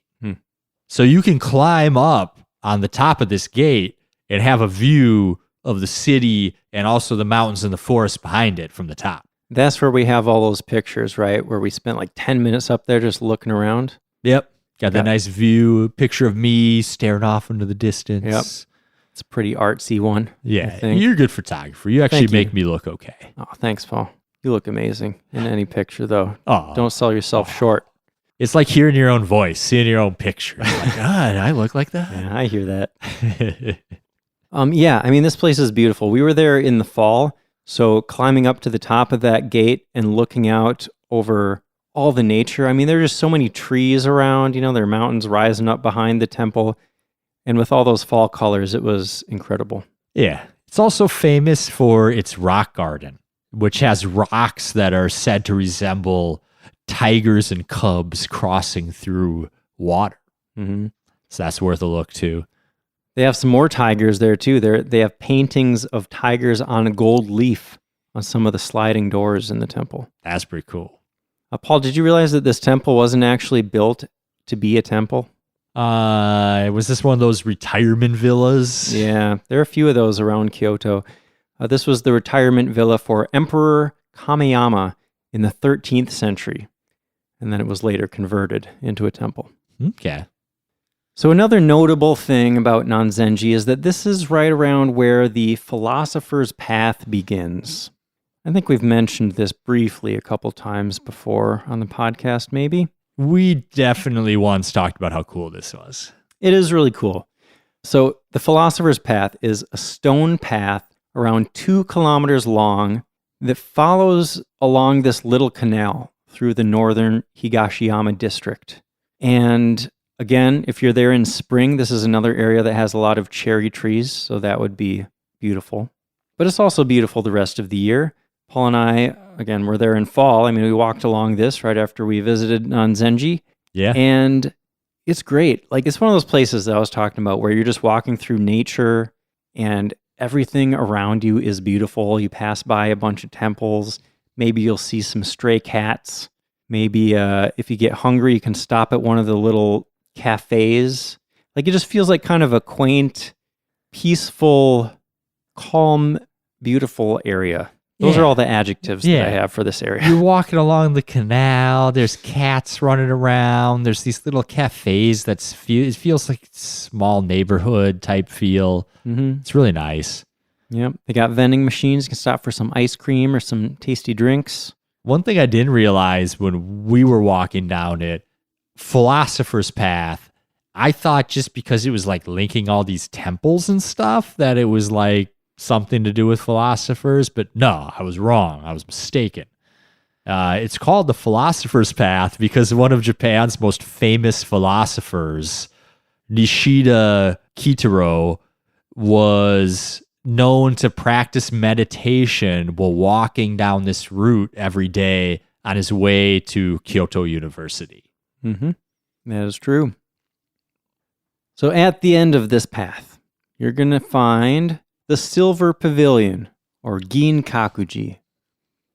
So you can climb up on the top of this gate and have a view of the city and also the mountains and the forest behind it from the top. That's where we have all those pictures, right? Where we spent like 10 minutes up there just looking around. Yep. Got that nice view, picture of me staring off into the distance. Yep. It's a pretty artsy one. Yeah, you're a good photographer. You actually make me look okay. Oh, thanks, Paul. You look amazing in any picture, though. Oh, don't sell yourself short. It's like hearing your own voice, seeing your own picture. Like, God, I look like that. Yeah, I hear that. Yeah, I mean, this place is beautiful. We were there in the fall, so climbing up to the top of that gate and looking out over all the nature. I mean, there are just so many trees around. You know, there are mountains rising up behind the temple. And with all those fall colors, it was incredible. Yeah. It's also famous for its rock garden, which has rocks that are said to resemble tigers and cubs crossing through water. Mm-hmm. So that's worth a look, too. They have some more tigers there, too. They have paintings of tigers on a gold leaf on some of the sliding doors in the temple. That's pretty cool. Paul, did you realize that this temple wasn't actually built to be a temple? Was this one of those retirement villas? Yeah, there are a few of those around Kyoto. This was the retirement villa for Emperor Kameyama in the 13th century, and then it was later converted into a temple. Okay. So another notable thing about Nanzenji is that this is right around where the Philosopher's Path begins. I think we've mentioned this briefly a couple times before on the podcast, maybe. We definitely once talked about how cool this was. It is really cool. So the Philosopher's Path is a stone path around 2 kilometers long that follows along this little canal through the northern Higashiyama district. And again, if you're there in spring, this is another area that has a lot of cherry trees, so that would be beautiful. But it's also beautiful the rest of the year. Paul and I, again, were there in fall. I mean, we walked along this right after we visited Nanzenji. Yeah. And it's great. Like, it's one of those places that I was talking about where you're just walking through nature and everything around you is beautiful. You pass by a bunch of temples. Maybe you'll see some stray cats. Maybe if you get hungry, you can stop at one of the little cafes. Like, it just feels like kind of a quaint, peaceful, calm, beautiful area. Those are all the adjectives that I have for this area. You're walking along the canal. There's cats running around. There's these little cafes it feels like small neighborhood type feel. Mm-hmm. It's really nice. Yep. They got vending machines. You can stop for some ice cream or some tasty drinks. One thing I didn't realize when we were walking down it, Philosopher's Path, I thought just because it was like linking all these temples and stuff that it was like something to do with philosophers, but no, I was wrong. I was mistaken. It's called the Philosopher's Path because one of Japan's most famous philosophers, Nishida Kitaro, was known to practice meditation while walking down this route every day on his way to Kyoto University. Mm-hmm. That is true. So at the end of this path, you're going to find the Silver Pavilion, or Ginkakuji.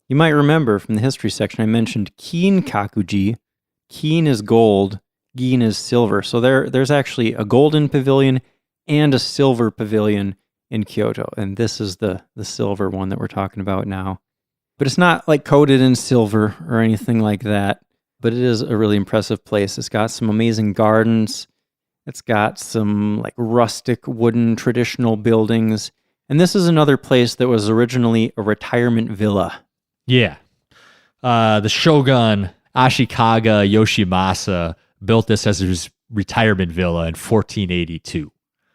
You might remember from the history section I mentioned Kinkakuji. Kin is gold, Gin is silver. So there's actually a golden pavilion and a silver pavilion in Kyoto. And this is the silver one that we're talking about now. But it's not like coated in silver or anything like that. But it is a really impressive place. It's got some amazing gardens. It's got some like rustic wooden traditional buildings. And this is another place that was originally a retirement villa. Yeah. The shogun Ashikaga Yoshimasa built this as his retirement villa in 1482.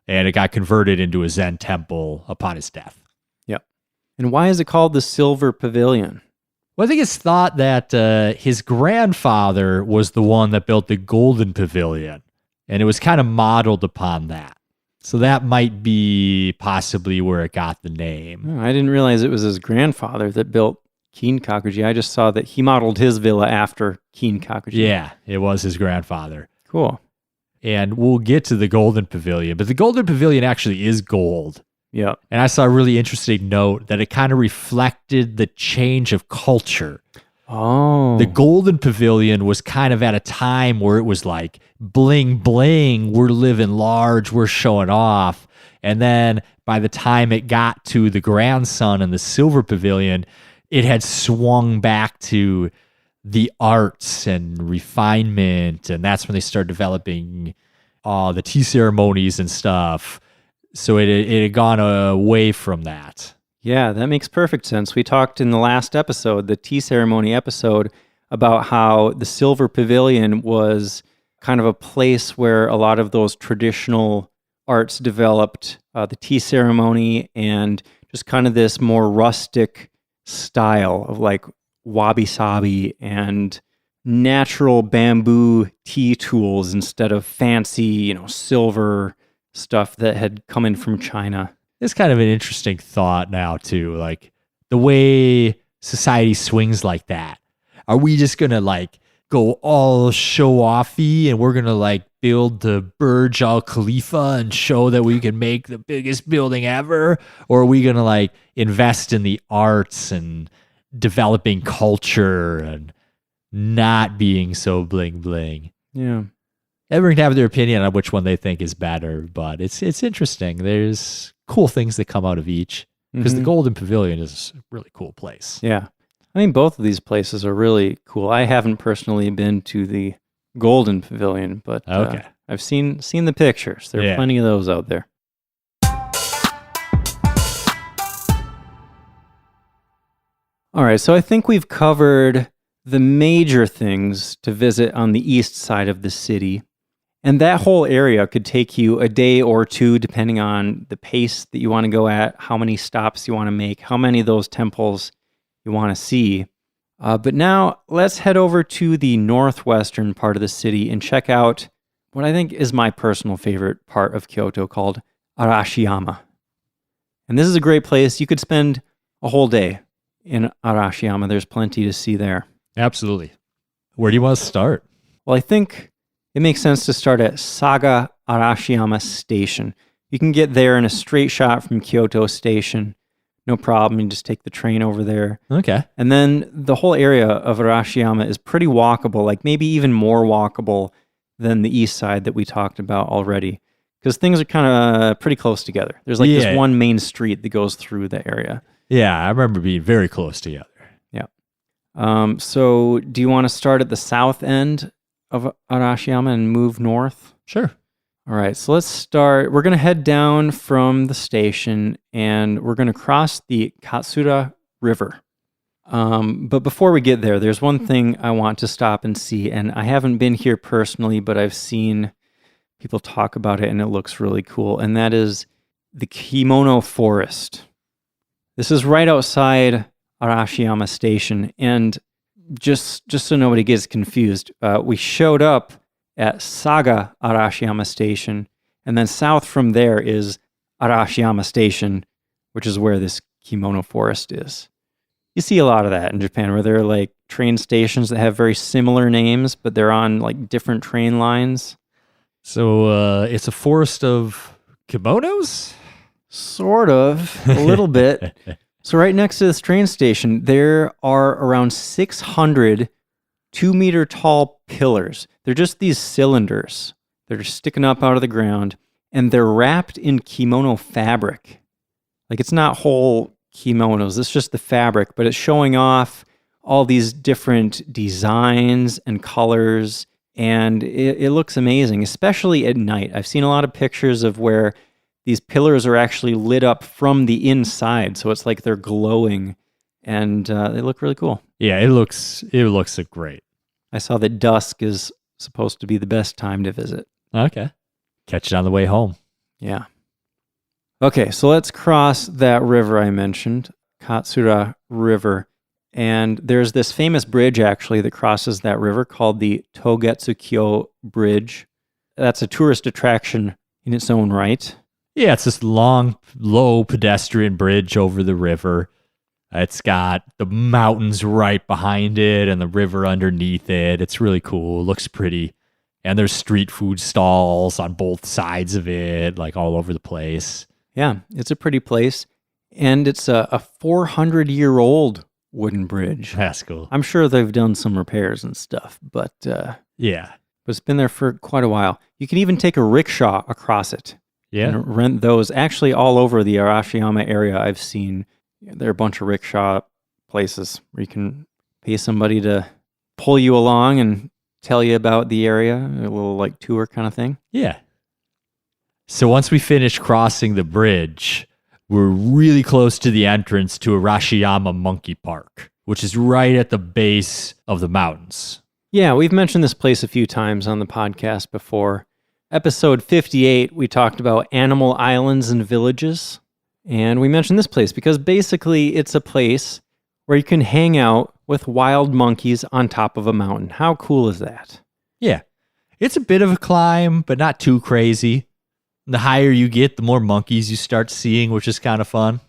And it got converted into a Zen temple upon his death. Yep. And why is it called the Silver Pavilion? Well, I think it's thought that his grandfather was the one that built the Golden Pavilion. And it was kind of modeled upon that. So that might be possibly where it got the name. Oh, I didn't realize it was his grandfather that built Kinkakuji. I just saw that he modeled his villa after Kinkakuji. Yeah, it was his grandfather. Cool. And we'll get to the Golden Pavilion, but the Golden Pavilion actually is gold. Yeah. And I saw a really interesting note that it kind of reflected the change of culture. Oh. The Golden Pavilion was kind of at a time where it was like, bling, bling, we're living large, we're showing off. And then by the time it got to the grandson and the Silver Pavilion, it had swung back to the arts and refinement. And that's when they started developing the tea ceremonies and stuff. So it had gone away from that. Yeah, that makes perfect sense. We talked in the last episode, the tea ceremony episode, about how the Silver Pavilion was kind of a place where a lot of those traditional arts developed, the tea ceremony and just kind of this more rustic style of like wabi-sabi and natural bamboo tea tools instead of fancy, silver stuff that had come in from China. It's kind of an interesting thought now, too. Like, the way society swings like that. Are we just going to, like, go all show-offy and we're going to, like, build the Burj Al Khalifa and show that we can make the biggest building ever? Or are we going to, like, invest in the arts and developing culture and not being so bling-bling? Yeah. Everyone can have their opinion on which one they think is better, but it's interesting. There's cool things that come out of each because the Golden Pavilion is a really cool place. Yeah. I mean, both of these places are really cool. I haven't personally been to the Golden Pavilion, but I've seen the pictures. There are plenty of those out there. All right, so I think we've covered the major things to visit on the east side of the city. And that whole area could take you a day or two, depending on the pace that you want to go at, how many stops you want to make, how many of those temples you want to see. But now let's head over to the northwestern part of the city and check out what I think is my personal favorite part of Kyoto called Arashiyama. And this is a great place. You could spend a whole day in Arashiyama. There's plenty to see there. Absolutely. Where do you want to start? Well, I think it makes sense to start at Saga Arashiyama Station. You can get there in a straight shot from Kyoto Station. No problem. You just take the train over there. Okay. And then the whole area of Arashiyama is pretty walkable, like maybe even more walkable than the east side that we talked about already, because things are kind of pretty close together. There's like this one main street that goes through the area. Yeah, I remember being very close together. Yeah. So do you want to start at the south end of Arashiyama and move north? Sure. All right, so let's start. We're going to head down from the station and we're going to cross the Katsura River. But before we get there, there's one thing I want to stop and see, and I haven't been here personally, but I've seen people talk about it and it looks really cool, and that is the Kimono Forest. This is right outside Arashiyama Station, and just so nobody gets confused, we showed up at Saga Arashiyama Station, and then south from there is Arashiyama Station, which is where this Kimono Forest is. You see a lot of that in Japan, where there are like train stations that have very similar names, but they're on like different train lines. So it's a forest of kimonos? Sort of, a little bit. So right next to this train station, there are around 600 2-meter tall pillars. They're just these cylinders. They're just sticking up out of the ground, and they're wrapped in kimono fabric. Like, it's not whole kimonos, it's just the fabric, but it's showing off all these different designs and colors, and it looks amazing, especially at night. I've seen a lot of pictures of where these pillars are actually lit up from the inside, so it's like they're glowing, and they look really cool. Yeah, it looks great. I saw that dusk is supposed to be the best time to visit. Okay. Catch it on the way home. Yeah. Okay, so let's cross that river I mentioned, Katsura River. And there's this famous bridge, actually, that crosses that river called the Togetsukyo Bridge. That's a tourist attraction in its own right. Yeah, it's this long, low pedestrian bridge over the river. It's got the mountains right behind it and the river underneath it. It's really cool. It looks pretty. And there's street food stalls on both sides of it, like all over the place. Yeah, it's a pretty place. And it's a 400-year-old wooden bridge. That's cool. I'm sure they've done some repairs and stuff, but yeah. But it's been there for quite a while. You can even take a rickshaw across it. Yeah. And rent those. Actually, all over the Arashiyama area, I've seen there are a bunch of rickshaw places where you can pay somebody to pull you along and tell you about the area, a little like tour kind of thing. Yeah. So once we finish crossing the bridge, we're really close to the entrance to Arashiyama Monkey Park, which is right at the base of the mountains. Yeah, we've mentioned this place a few times on the podcast before. Episode 58, we talked about animal islands and villages. And we mentioned this place because basically it's a place where you can hang out with wild monkeys on top of a mountain. How cool is that? Yeah. It's a bit of a climb, but not too crazy. The higher you get, the more monkeys you start seeing, which is kind of fun.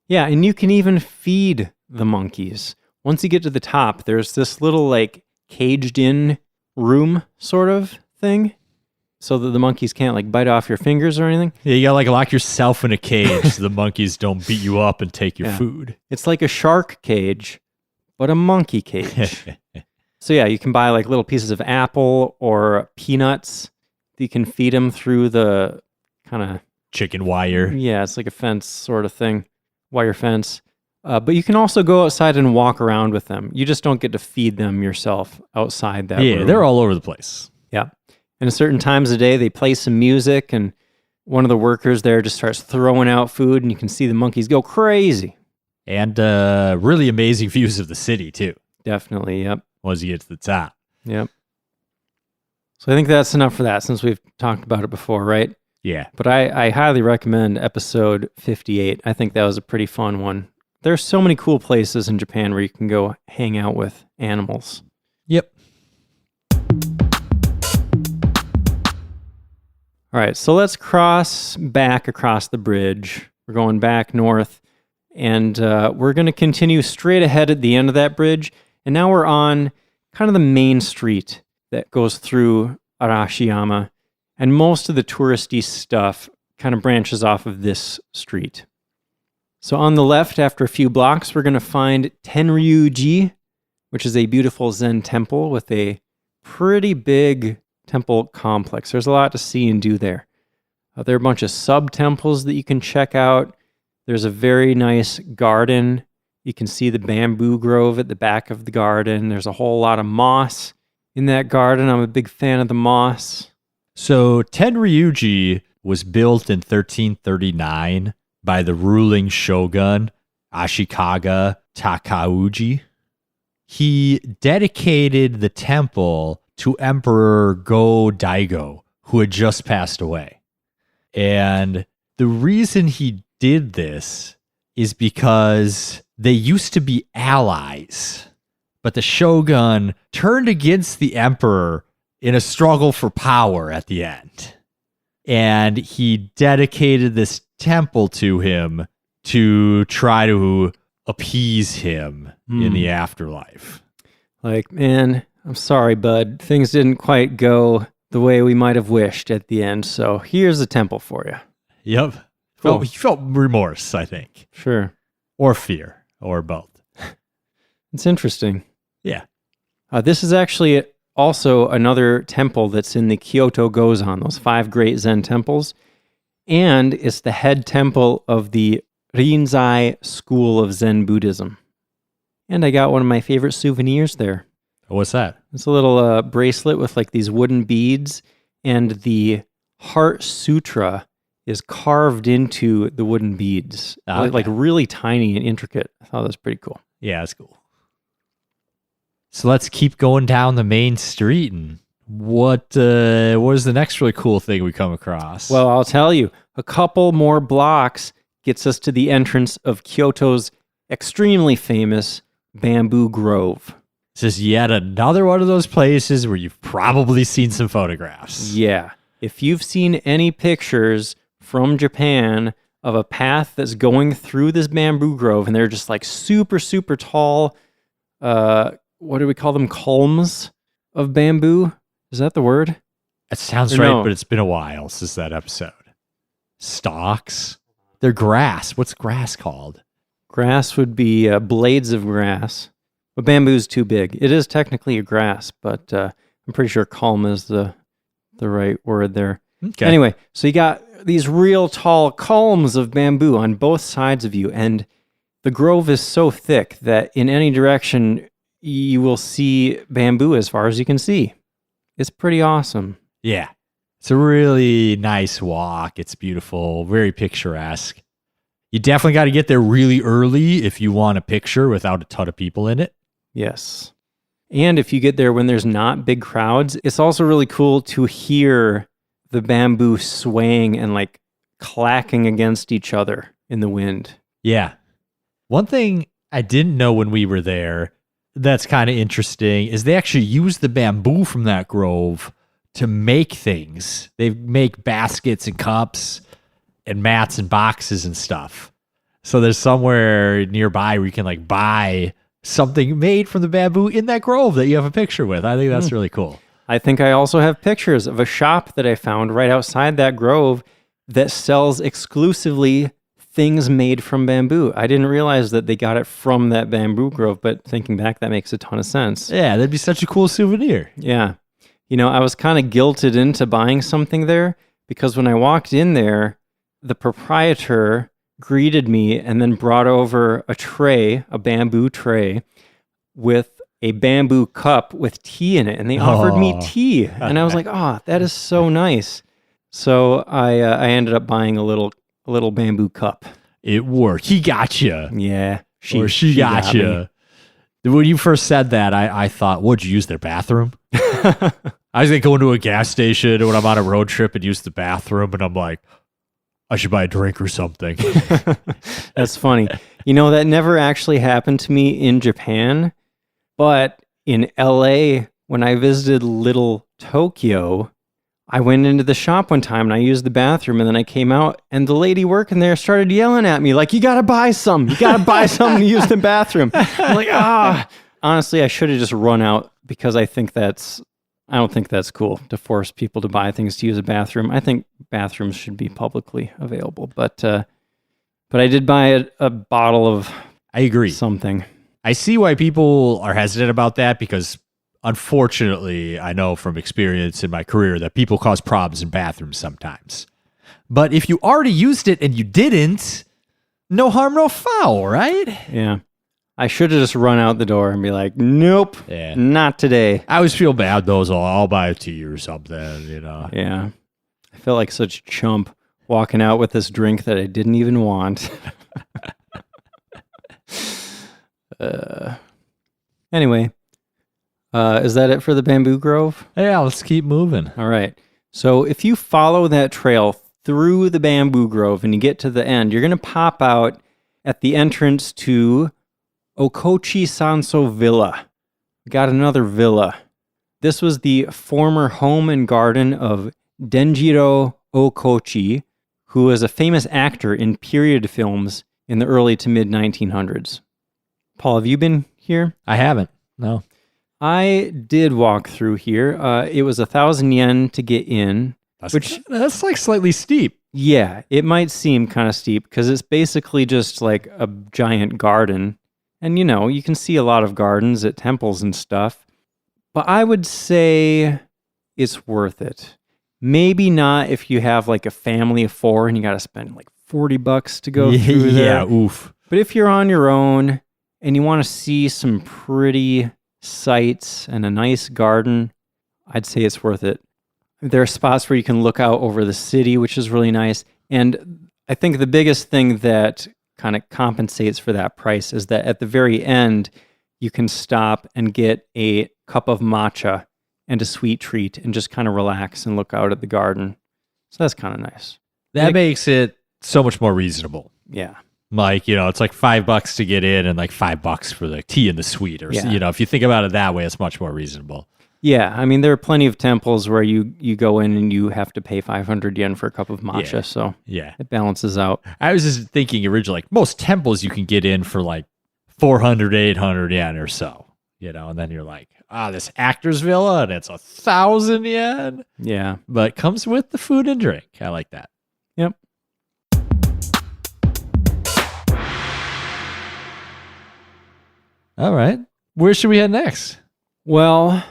Yeah, and you can even feed the monkeys. Once you get to the top, there's this little like caged in room sort of thing, so that the monkeys can't like bite off your fingers or anything. Yeah, you gotta like lock yourself in a cage so the monkeys don't beat you up and take your food. It's like a shark cage, but a monkey cage. So yeah, you can buy like little pieces of apple or peanuts. You can feed them through the kind of chicken wire. Yeah, it's like a fence sort of thing, wire fence. But you can also go outside and walk around with them. You just don't get to feed them yourself outside that room. They're all over the place. Yeah. And at certain times of day, they play some music, and one of the workers there just starts throwing out food, and you can see the monkeys go crazy. And really amazing views of the city, too. Definitely, yep. Once you get to the top. Yep. So I think that's enough for that since we've talked about it before, right? Yeah. But I highly recommend episode 58. I think that was a pretty fun one. There's so many cool places in Japan where you can go hang out with animals. Yep. All right, so let's cross back across the bridge. We're going back north, and we're going to continue straight ahead at the end of that bridge. And now we're on kind of the main street that goes through Arashiyama, and most of the touristy stuff kind of branches off of this street. So on the left, after a few blocks, we're going to find Tenryuji, which is a beautiful Zen temple with a pretty big temple complex. There's a lot to see and do there. There are a bunch of sub-temples that you can check out. There's a very nice garden. You can see the bamboo grove at the back of the garden. There's a whole lot of moss in that garden. I'm a big fan of the moss. So Tenryuji was built in 1339 by the ruling shogun Ashikaga Takauji. He dedicated the temple to Emperor Go-Daigo, who had just passed away. And the reason he did this is because they used to be allies, but the shogun turned against the emperor in a struggle for power at the end. And he dedicated this temple to him to try to appease him in the afterlife. Like, man, I'm sorry, bud. Things didn't quite go the way we might have wished at the end, so here's a temple for you. Yep. Cool. He felt remorse, I think. Sure. Or fear, or both. It's interesting. Yeah. This is actually also another temple that's in the Kyoto Gozan, those 5 great Zen temples. And it's the head temple of the Rinzai school of Zen Buddhism. And I got one of my favorite souvenirs there. What's that? It's a little bracelet with like these wooden beads, and the Heart Sutra is carved into the wooden beads. Like really tiny and intricate. I thought that was pretty cool. Yeah, that's cool. So let's keep going down the main street. And what is the next really cool thing we come across? Well, I'll tell you. A couple more blocks gets us to the entrance of Kyoto's extremely famous Bamboo Grove. This is yet another one of those places where you've probably seen some photographs. Yeah. If you've seen any pictures from Japan of a path that's going through this bamboo grove, and they're just like super, super tall, what do we call them? Culms of bamboo? Is that the word? That sounds right, but it's been a while since that episode. Stalks? They're grass. What's grass called? Grass would be blades of grass. But bamboo's too big. It is technically a grass, but I'm pretty sure culm is the right word there. Okay. Anyway, so you got these real tall culms of bamboo on both sides of you, and the grove is so thick that in any direction you will see bamboo as far as you can see. It's pretty awesome. Yeah. It's a really nice walk. It's beautiful, very picturesque. You definitely got to get there really early if you want a picture without a ton of people in it. Yes. And if you get there when there's not big crowds, it's also really cool to hear the bamboo swaying and like clacking against each other in the wind. Yeah. One thing I didn't know when we were there that's kind of interesting is they actually use the bamboo from that grove to make things. They make baskets and cups and mats and boxes and stuff. So there's somewhere nearby where you can like buy something made from the bamboo in that grove that you have a picture with. I think that's really cool. I think I also have pictures of a shop that I found right outside that grove that sells exclusively things made from bamboo. I didn't realize that they got it from that bamboo grove, but thinking back, that makes a ton of sense. Yeah, that'd be such a cool souvenir. Yeah. You know, I was kind of guilted into buying something there because when I walked in there, the proprietor greeted me and then brought over a tray, a bamboo tray, with a bamboo cup with tea in it. And they offered me tea. And I was like, oh, that is so nice. So I ended up buying a little bamboo cup. It worked. He got you. Yeah. She got you. When you first said that, I thought, would you use their bathroom? I was going to a gas station when I'm on a road trip and use the bathroom, and I'm like, I should buy a drink or something. That's funny. That never actually happened to me in Japan, but in LA, when I visited Little Tokyo, I went into the shop one time and I used the bathroom, and then I came out and the lady working there started yelling at me like, you got to buy some. You got to buy some to use the bathroom. I'm like, Honestly, I should have just run out because I don't think that's cool to force people to buy things to use a bathroom. I think bathrooms should be publicly available, but I did buy a bottle of I agree. Something. I see why people are hesitant about that because unfortunately, I know from experience in my career that people cause problems in bathrooms sometimes. But if you already used it and you didn't, no harm, no foul, right? Yeah. I should have just run out the door and be like, nope, not today. I always feel bad, though, so I'll buy a tea or something, Yeah. I feel like such a chump walking out with this drink that I didn't even want. Anyway, is that it for the Bamboo Grove? Yeah, let's keep moving. All right. So if you follow that trail through the Bamboo Grove and you get to the end, you're going to pop out at the entrance to Okochi Sanso Villa. We got another villa. This was the former home and garden of Denjiro Okochi, who was a famous actor in period films in the early to mid 1900s. Paul, have you been here? I haven't. No. I did walk through here. It was 1,000 yen to get in. That's like slightly steep. Yeah, it might seem kind of steep because it's basically just like a giant garden. And, you can see a lot of gardens at temples and stuff. But I would say it's worth it. Maybe not if you have like a family of 4 and you got to spend like $40 to go through there. Yeah, oof. But if you're on your own and you want to see some pretty sights and a nice garden, I'd say it's worth it. There are spots where you can look out over the city, which is really nice. And I think the biggest thing that kind of compensates for that price is that at the very end, you can stop and get a cup of matcha and a sweet treat and just kind of relax and look out at the garden. So that's kind of nice. That makes it so much more reasonable. Yeah. Like, it's like $5 to get in and like $5 for the tea and the sweet. Or, if you think about it that way, it's much more reasonable. Yeah. I mean, there are plenty of temples where you go in and you have to pay 500 yen for a cup of matcha. Yeah. So yeah, it balances out. I was just thinking originally, like most temples you can get in for like 400, 800 yen or so, and then you're like, this actor's villa and it's 1,000 yen. Yeah. But it comes with the food and drink. I like that. Yep. All right. Where should we head next? Well,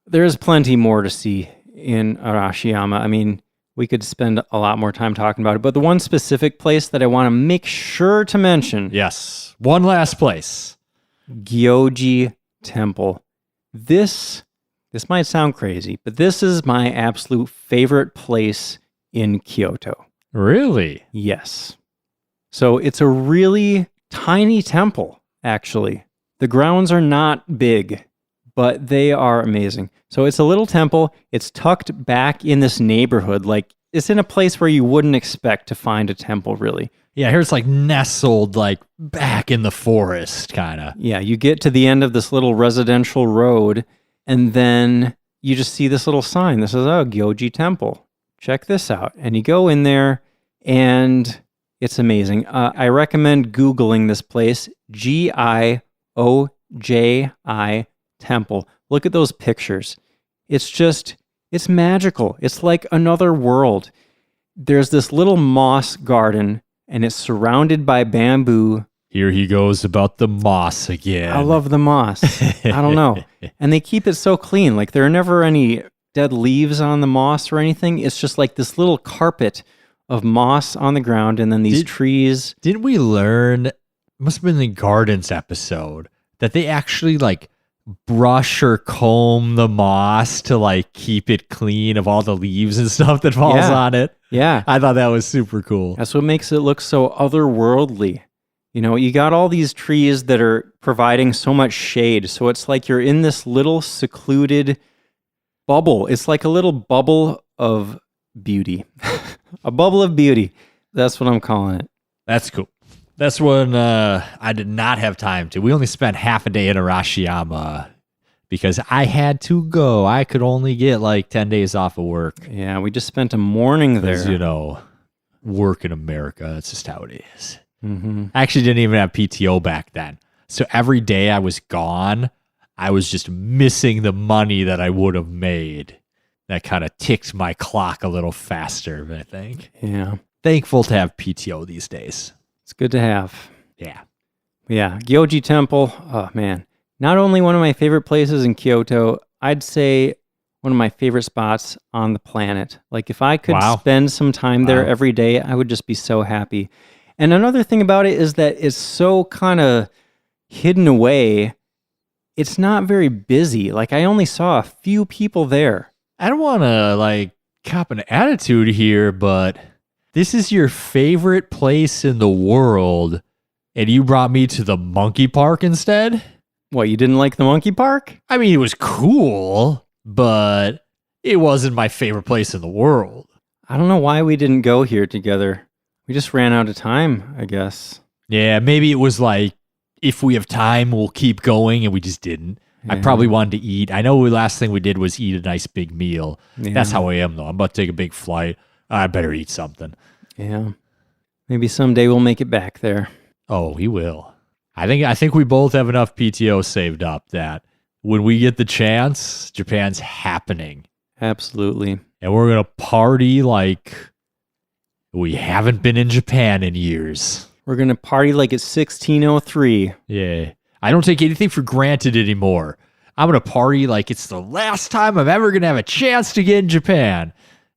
there's plenty more to see in Arashiyama. I mean, we could spend a lot more time talking about it, but the one specific place that I want to make sure to mention. Yes. One last place. Gioji Temple. This might sound crazy, but this is my absolute favorite place in Kyoto. Really? Yes. So it's a really tiny temple, actually. The grounds are not big, but they are amazing. So it's a little temple. It's tucked back in this neighborhood. Like, it's in a place where you wouldn't expect to find a temple, really. Yeah, here it's like nestled, like back in the forest, kind of. Yeah, you get to the end of this little residential road, and then you just see this little sign. This is Gioji Temple. Check this out. And you go in there, and it's amazing. I recommend Googling this place, Gioji Temple. Look at those pictures. It's magical. It's like another world. There's this little moss garden, and it's surrounded by bamboo. Here he goes about the moss again. I love the moss. I don't know. And they keep it so clean. Like, there are never any dead leaves on the moss or anything. It's just like this little carpet of moss on the ground, and then these trees. Didn't we learn, it must have been the gardens episode, that they actually like brush or comb the moss to like keep it clean of all the leaves and stuff that falls on it? Yeah. I thought that was super cool. That's what makes it look so otherworldly. You got all these trees that are providing so much shade. So it's like you're in this little secluded bubble. It's like a little bubble of beauty. A bubble of beauty. That's what I'm calling it. That's cool. That's when I did not have time to. We only spent half a day in Arashiyama because I had to go. I could only get like 10 days off of work. Yeah, we just spent a morning there. You know, work in America. That's just how it is. Mm-hmm. I actually didn't even have PTO back then. So every day I was gone, I was just missing the money that I would have made. That kind of ticked my clock a little faster, I think. Yeah. Thankful to have PTO these days. It's good to have. Yeah. Yeah. Gioji Temple. Oh, man. Not only one of my favorite places in Kyoto, I'd say one of my favorite spots on the planet. Like if I could spend some time there every day, I would just be so happy. And another thing about it is that it's so kind of hidden away. It's not very busy. Like I only saw a few people there. I don't want to like cop an attitude here, but this is your favorite place in the world, and you brought me to the monkey park instead? What, you didn't like the monkey park? I mean, it was cool, but it wasn't my favorite place in the world. I don't know why we didn't go here together. We just ran out of time, I guess. Yeah, maybe it was like, if we have time, we'll keep going, and we just didn't. Yeah. I probably wanted to eat. I know the last thing we did was eat a nice big meal. Yeah. That's how I am, though. I'm about to take a big flight. I better eat something. Yeah. Maybe someday we'll make it back there. Oh, we will. I think we both have enough PTO saved up that when we get the chance, Japan's happening. Absolutely. And we're going to party like we haven't been in Japan in years. We're going to party like it's 1603. Yeah. I don't take anything for granted anymore. I'm going to party like it's the last time I'm ever going to have a chance to get in Japan.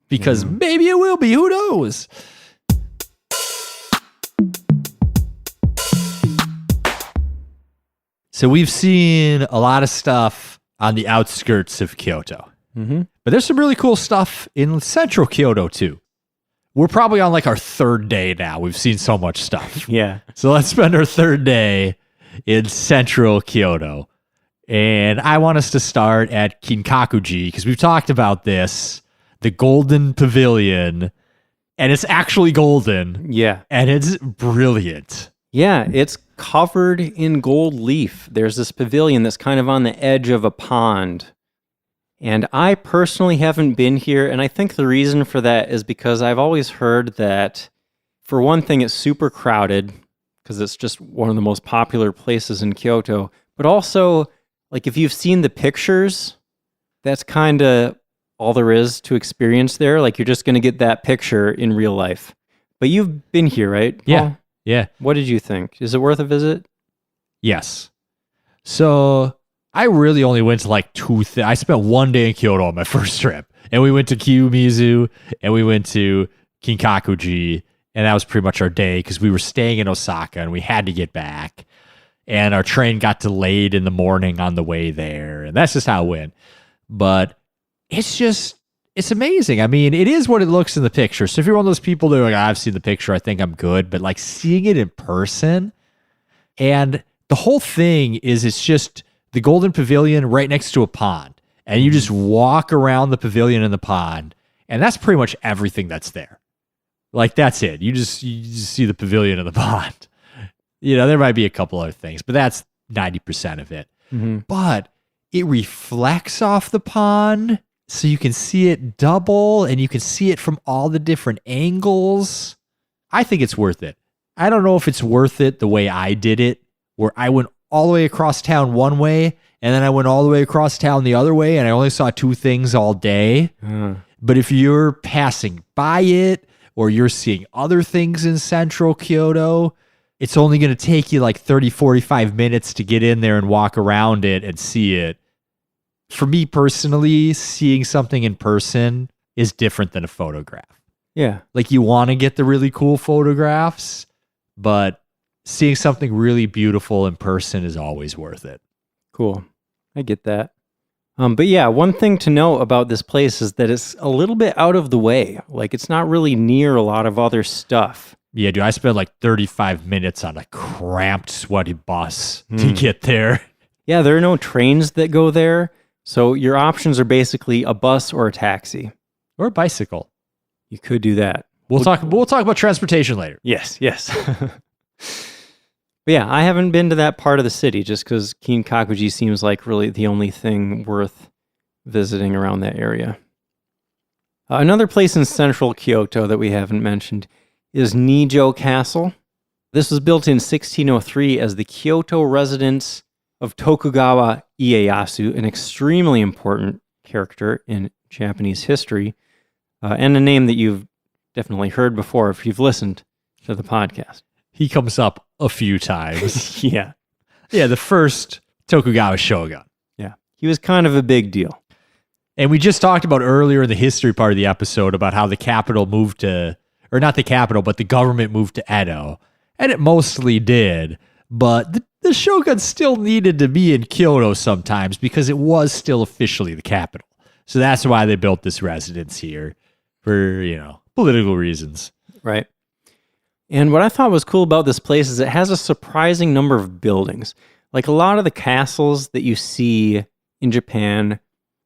Because maybe it will be. Who knows? So we've seen a lot of stuff on the outskirts of Kyoto. Mm-hmm. But there's some really cool stuff in central Kyoto, too. We're probably on like our third day now. We've seen so much stuff. Yeah. So let's spend our third day in central Kyoto. And I want us to start at Kinkakuji because we've talked about this, the Golden Pavilion, and it's actually golden. Yeah. And it's brilliant. Yeah, it's covered in gold leaf. There's this pavilion that's kind of on the edge of a pond. And I personally haven't been here, and I think the reason for that is because I've always heard that, for one thing, it's super crowded, because it's just one of the most popular places in Kyoto. But also, like if you've seen the pictures, that's kind of all there is to experience there. Like you're just going to get that picture in real life. But you've been here, right, Paul? Yeah. Yeah. What did you think? Is it worth a visit? Yes. So I really only went to like I spent one day in Kyoto on my first trip. And we went to Kiyomizu and we went to Kinkakuji. And that was pretty much our day because we were staying in Osaka and we had to get back. And our train got delayed in the morning on the way there. And that's just how it went. But it's amazing. I mean, it is what it looks in the picture. So if you're one of those people that are like, I've seen the picture, I think I'm good. But like seeing it in person, and the whole thing is it's just the Golden Pavilion right next to a pond. And you just walk around the pavilion and the pond. And that's pretty much everything that's there. Like, that's it. You just see the pavilion and the pond. You know, there might be a couple other things, but that's 90% of it. Mm-hmm. But it reflects off the pond, so you can see it double, and you can see it from all the different angles. I think it's worth it. I don't know if it's worth it the way I did it, where I went all the way across town one way, and then I went all the way across town the other way, and I only saw two things all day. But if you're passing by it, or you're seeing other things in central Kyoto, it's only going to take you like 30, 45 minutes to get in there and walk around it and see it. For me personally, seeing something in person is different than a photograph. Yeah. Like you want to get the really cool photographs, but seeing something really beautiful in person is always worth it. Cool. I get that. But yeah, one thing to know about this place is that it's a little bit out of the way. Like it's not really near a lot of other stuff. Yeah, dude, I spent like 35 minutes on a cramped, sweaty bus to get there. Yeah, there are no trains that go there. So your options are basically a bus or a taxi. Or a bicycle. You could do that. We'll talk about transportation later. Yes. But yeah, I haven't been to that part of the city just because Kinkakuji seems like really the only thing worth visiting around that area. Another place in central Kyoto that we haven't mentioned is Nijo Castle. This was built in 1603 as the Kyoto residence of Tokugawa Ieyasu, an extremely important character in Japanese history, and a name that you've definitely heard before if you've listened to the podcast. He comes up a few times. Yeah, the first Tokugawa shogun. Yeah. He was kind of a big deal. And we just talked about earlier in the history part of the episode about how the capital moved to, or not the capital, but the government moved to Edo. And it mostly did. But the shogun still needed to be in Kyoto sometimes because it was still officially the capital. So that's why they built this residence here for, political reasons. Right. And what I thought was cool about this place is it has a surprising number of buildings. Like a lot of the castles that you see in Japan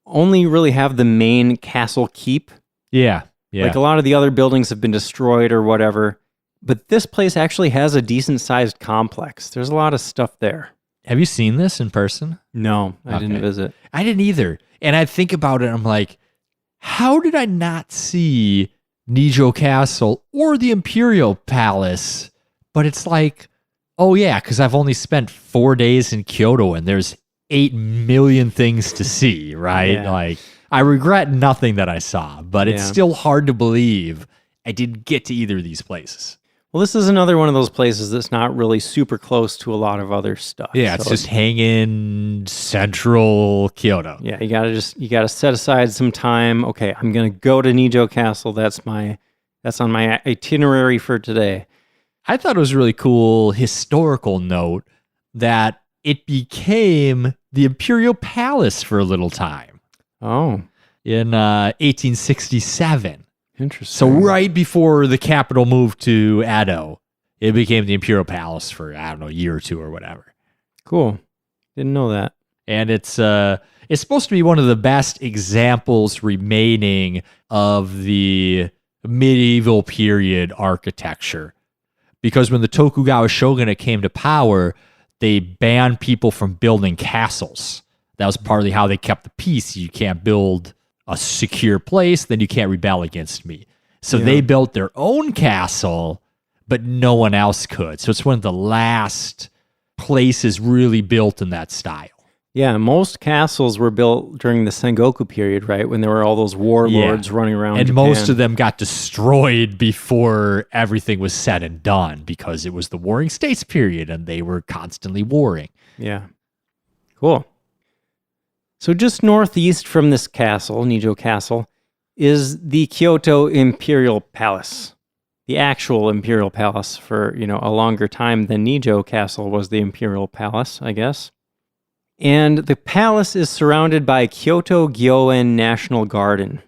only really have the main castle keep. Yeah. Like a lot of the other buildings have been destroyed or whatever. But this place actually has a decent sized complex. There's a lot of stuff there. Have you seen this in person? No, I didn't visit. I didn't either. And I think about it, I'm like, how did I not see Nijo Castle or the Imperial Palace? But it's like, oh yeah, because I've only spent 4 days in Kyoto and there's 8 million things to see, right? Yeah. Like, I regret nothing that I saw, but it's still hard to believe I didn't get to either of these places. Well, this is another one of those places that's not really super close to a lot of other stuff. Yeah, it's just hanging central Kyoto. Yeah, you gotta set aside some time. Okay, I'm gonna go to Nijo Castle. That's on my itinerary for today. I thought it was a really cool historical note that it became the Imperial Palace for a little time. Oh. In 1867. Interesting. So right before the capital moved to Edo, it became the Imperial Palace for, I don't know, a year or two or whatever. Cool. Didn't know that. And it's supposed to be one of the best examples remaining of the medieval period architecture. Because when the Tokugawa shogunate came to power, they banned people from building castles. That was partly how they kept the peace. You can't build a secure place, then you can't rebel against me. So they built their own castle, but no one else could. So it's one of the last places really built in that style. Yeah, most castles were built during the Sengoku period, right? When there were all those warlords running around And Japan. most of them got destroyed before everything was said and done because it was the Warring States period and they were constantly warring. Yeah. Cool. So just northeast from this castle, Nijo Castle, is the Kyoto Imperial Palace. The actual Imperial Palace for, a longer time than Nijo Castle was the Imperial Palace, I guess. And the palace is surrounded by Kyoto Gyoen National Garden.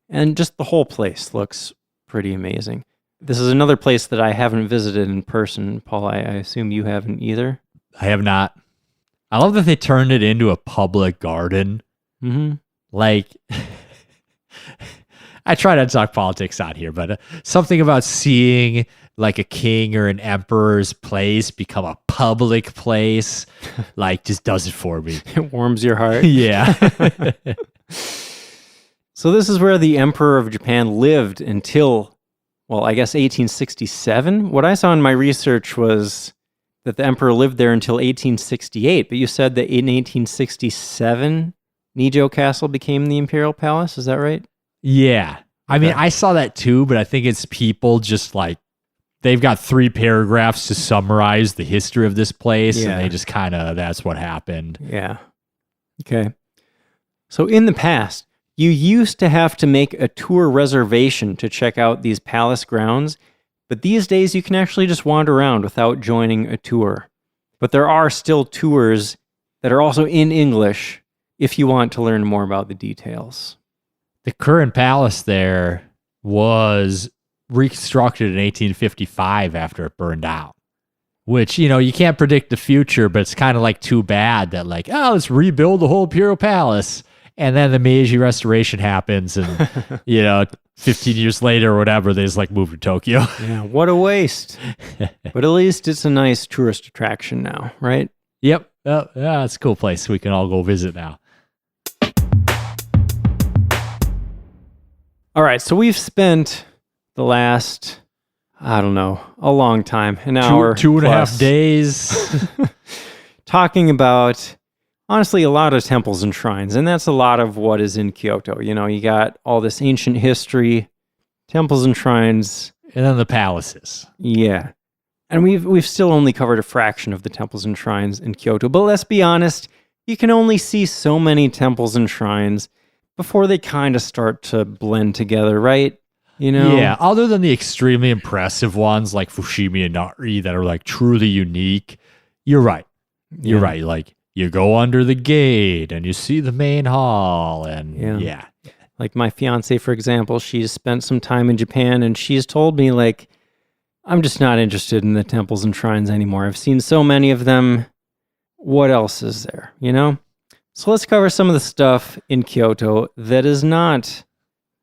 And just the whole place looks pretty amazing. This is another place that I haven't visited in person. Paul, I assume you haven't either? I have not. I love that they turned it into a public garden. Mm-hmm. Like, I try not to talk politics out here, but something about seeing like a king or an emperor's place become a public place, like, just does it for me. It warms your heart. Yeah. So this is where the Emperor of Japan lived until, I guess 1867. What I saw in my research was that the emperor lived there until 1868, but you said that in 1867, Nijo Castle became the Imperial Palace. Is that right? Yeah. I mean, I saw that too, but I think it's people just like, they've got 3 paragraphs to summarize the history of this place, and they just that's what happened. Yeah. Okay. So in the past, you used to have to make a tour reservation to check out these palace grounds, but these days you can actually just wander around without joining a tour. But there are still tours that are also in English if you want to learn more about the details. The current palace there was reconstructed in 1855 after it burned out. which, you can't predict the future, but it's kind of like too bad that like, oh, let's rebuild the whole Imperial Palace. And then the Meiji Restoration happens and, 15 years later or whatever, they just like move to Tokyo. Yeah, what a waste. But at least it's a nice tourist attraction now, right? Yep. Yeah, it's a cool place. We can all go visit now. All right, so we've spent the last, I don't know, a long time, an hour, two and a half plus, days. talking about, honestly, a lot of temples and shrines, and that's a lot of what is in Kyoto. You got all this ancient history, temples and shrines. And then the palaces. Yeah. And we've still only covered a fraction of the temples and shrines in Kyoto, but let's be honest, you can only see so many temples and shrines before they kind of start to blend together, right? Yeah, other than the extremely impressive ones like Fushimi and Inari that are like truly unique, you're right. You're right. Like you go under the gate and you see the main hall and yeah. Like my fiance, for example, she's spent some time in Japan and she's told me like, I'm just not interested in the temples and shrines anymore. I've seen so many of them. What else is there, So let's cover some of the stuff in Kyoto that is not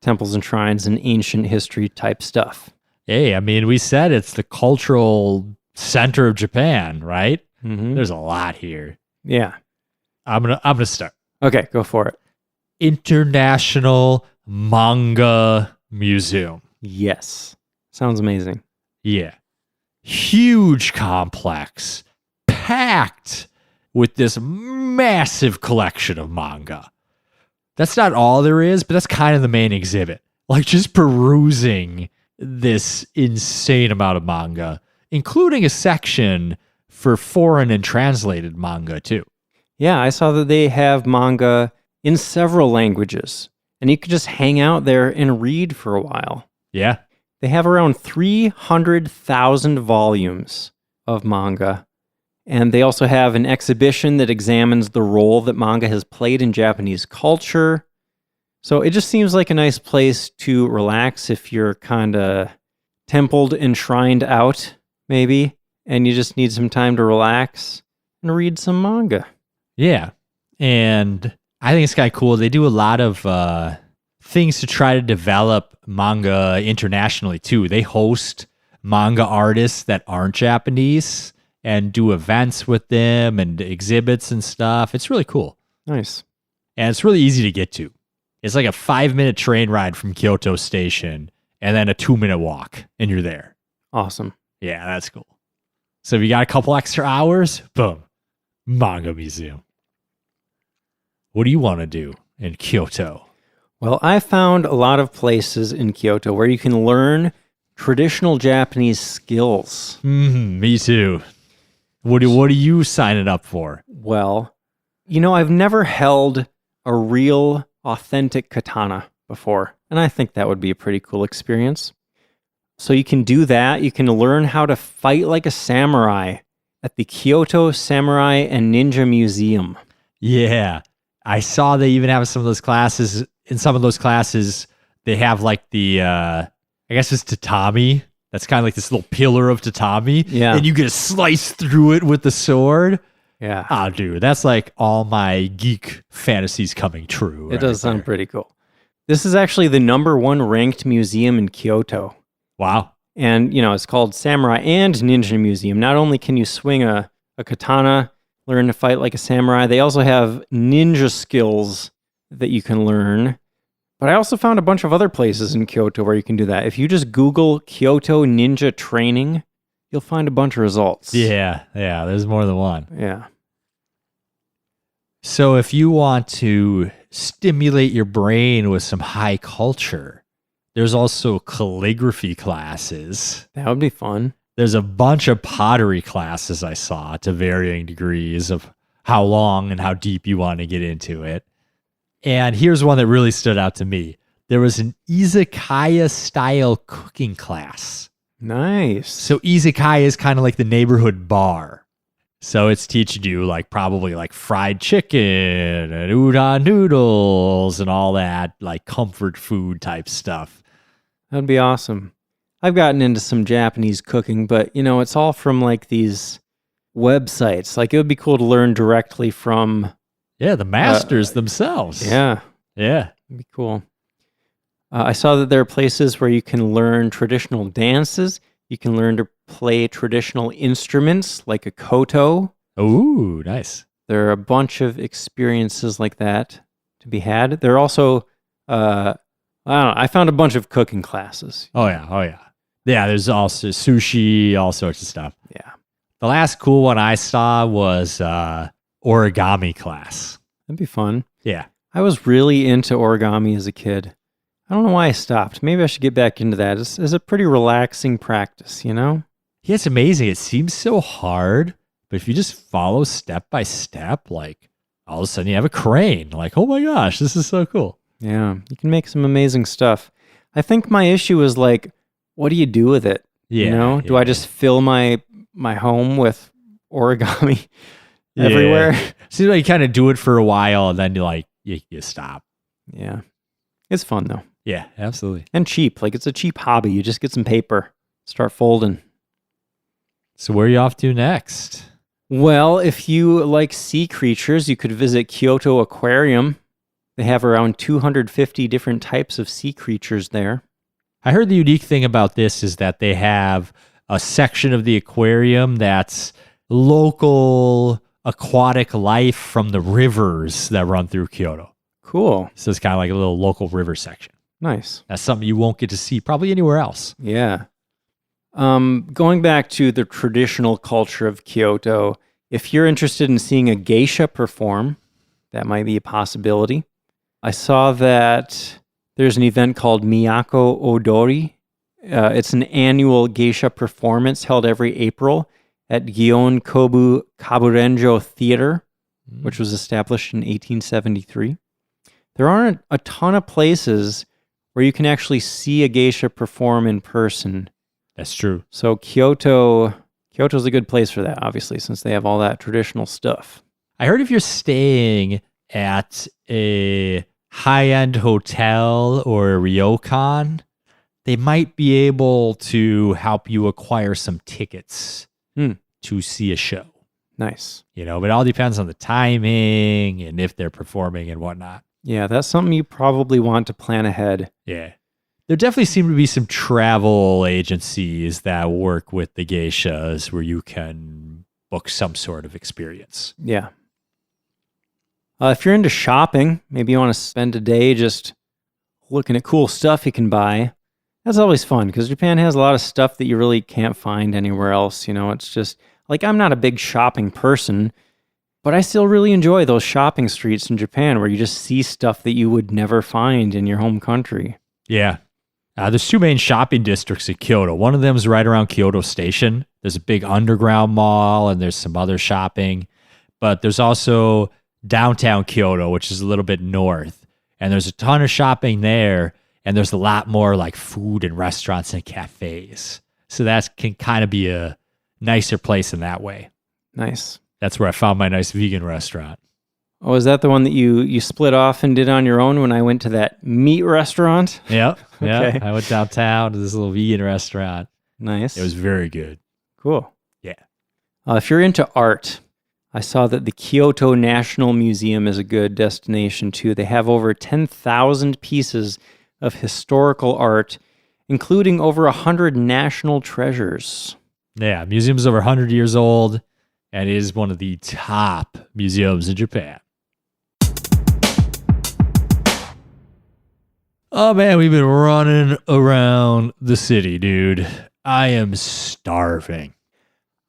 temples and shrines and ancient history type stuff. Hey, I mean, we said it's the cultural center of Japan, right? Mm-hmm. There's a lot here. Yeah. I'm gonna start. Okay, go for it. International Manga Museum. Yes. Sounds amazing. Yeah. Huge complex, packed with this massive collection of manga. That's not all there is, but that's kind of the main exhibit. Like just perusing this insane amount of manga, including a section for foreign and translated manga too. Yeah, I saw that they have manga in several languages, and you could just hang out there and read for a while. Yeah. They have around 300,000 volumes of manga. And they also have an exhibition that examines the role that manga has played in Japanese culture. So it just seems like a nice place to relax if you're kind of templed and shrined out, maybe, and you just need some time to relax and read some manga. Yeah. And I think it's kind of cool. They do a lot of things to try to develop manga internationally, too. They host manga artists that aren't Japanese and do events with them and exhibits and stuff. It's really cool. Nice. And it's really easy to get to. It's like a 5-minute train ride from Kyoto Station and then a 2-minute walk, and you're there. Awesome. Yeah, that's cool. So if you got a couple extra hours, boom, Manga Museum. What do you want to do in Kyoto? Well, I found a lot of places in Kyoto where you can learn traditional Japanese skills. Me too. What are you signing up for? Well, I've never held a real, authentic katana before, and I think that would be a pretty cool experience. So you can do that. You can learn how to fight like a samurai at the Kyoto Samurai and Ninja Museum. Yeah. I saw they even have some of those classes. In some of those classes, they have like the, I guess it's tatami. That's kind of like this little pillar of tatami. Yeah. And you get to slice through it with the sword. Yeah. Oh, dude, that's like all my geek fantasies coming true. It does sound pretty cool. This is actually the #1 ranked museum in Kyoto. Wow. And, it's called Samurai and Ninja Museum. Not only can you swing a katana, learn to fight like a samurai, they also have ninja skills that you can learn. But I also found a bunch of other places in Kyoto where you can do that. If you just Google Kyoto Ninja Training, you'll find a bunch of results. Yeah, there's more than one. Yeah. So if you want to stimulate your brain with some high culture, there's also calligraphy classes. That would be fun. There's a bunch of pottery classes I saw to varying degrees of how long and how deep you want to get into it. And here's one that really stood out to me. There was an izakaya-style cooking class. Nice. So izakaya is kind of like the neighborhood bar. So it's teaching you like probably like fried chicken and udon noodles and all that like comfort food type stuff. That'd be awesome. I've gotten into some Japanese cooking, but it's all from like these websites. Like it would be cool to learn directly from. Yeah, the masters themselves. Yeah, Yeah. it'd be cool. I saw that there are places where you can learn traditional dances. You can learn to play traditional instruments like a koto. Ooh, nice. There are a bunch of experiences like that to be had. There are also, I don't know, I found a bunch of cooking classes. Oh, yeah. Yeah, there's also sushi, all sorts of stuff. Yeah. The last cool one I saw was origami class. That'd be fun. Yeah. I was really into origami as a kid. I don't know why I stopped. Maybe I should get back into that. It's a pretty relaxing practice, Yeah, it's amazing. It seems so hard, but if you just follow step by step, like all of a sudden you have a crane. Like, oh my gosh, this is so cool. Yeah, you can make some amazing stuff. I think my issue is like, what do you do with it? Yeah. Do I just fill my home with origami everywhere? Seems like you kind of do it for a while and then you stop. Yeah. It's fun though. Yeah, absolutely. And cheap. Like it's a cheap hobby. You just get some paper, start folding. So where are you off to next? Well, if you like sea creatures, you could visit Kyoto Aquarium. They have around 250 different types of sea creatures there. I heard the unique thing about this is that they have a section of the aquarium that's local aquatic life from the rivers that run through Kyoto. Cool. So it's kind of like a little local river section. Nice. That's something you won't get to see probably anywhere else. Yeah. Going back to the traditional culture of Kyoto, if you're interested in seeing a geisha perform, that might be a possibility. I saw that there's an event called Miyako Odori. It's an annual geisha performance held every April at Gionkobu Kaburenjo Theater, which was established in 1873. There aren't a ton of places where you can actually see a geisha perform in person. That's true. So Kyoto's a good place for that, obviously, since they have all that traditional stuff. I heard if you're staying at a high-end hotel or a ryokan, they might be able to help you acquire some tickets to see a show. Nice. But it all depends on the timing and if they're performing and whatnot. Yeah, that's something you probably want to plan ahead. Yeah. There definitely seem to be some travel agencies that work with the geishas where you can book some sort of experience. Yeah. If you're into shopping, maybe you want to spend a day just looking at cool stuff you can buy. That's always fun because Japan has a lot of stuff that you really can't find anywhere else. It's just like I'm not a big shopping person, but I still really enjoy those shopping streets in Japan where you just see stuff that you would never find in your home country. Yeah. There's two main shopping districts in Kyoto. One of them is right around Kyoto Station. There's a big underground mall and there's some other shopping. But there's also downtown Kyoto, which is a little bit north. And there's a ton of shopping there. And there's a lot more like food and restaurants and cafes. So that can kind of be a nicer place in that way. Nice. That's where I found my nice vegan restaurant. Oh, is that the one that you split off and did on your own when I went to that meat restaurant? Yep. Yeah. Okay. I went downtown to this little vegan restaurant. Nice. It was very good. Cool. Yeah. If you're into art, I saw that the Kyoto National Museum is a good destination too. They have over 10,000 pieces of historical art, including over 100 national treasures. Yeah. Museum's over 100 years old and it is one of the top museums in Japan. Oh man, we've been running around the city, dude. I am starving.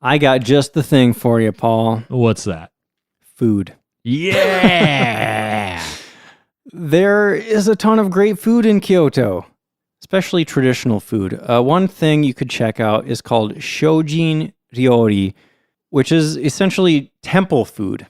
I got just the thing for you, Paul. What's that? Food. Yeah! There is a ton of great food in Kyoto, especially traditional food. One thing you could check out is called Shojin Ryori, which is essentially temple food,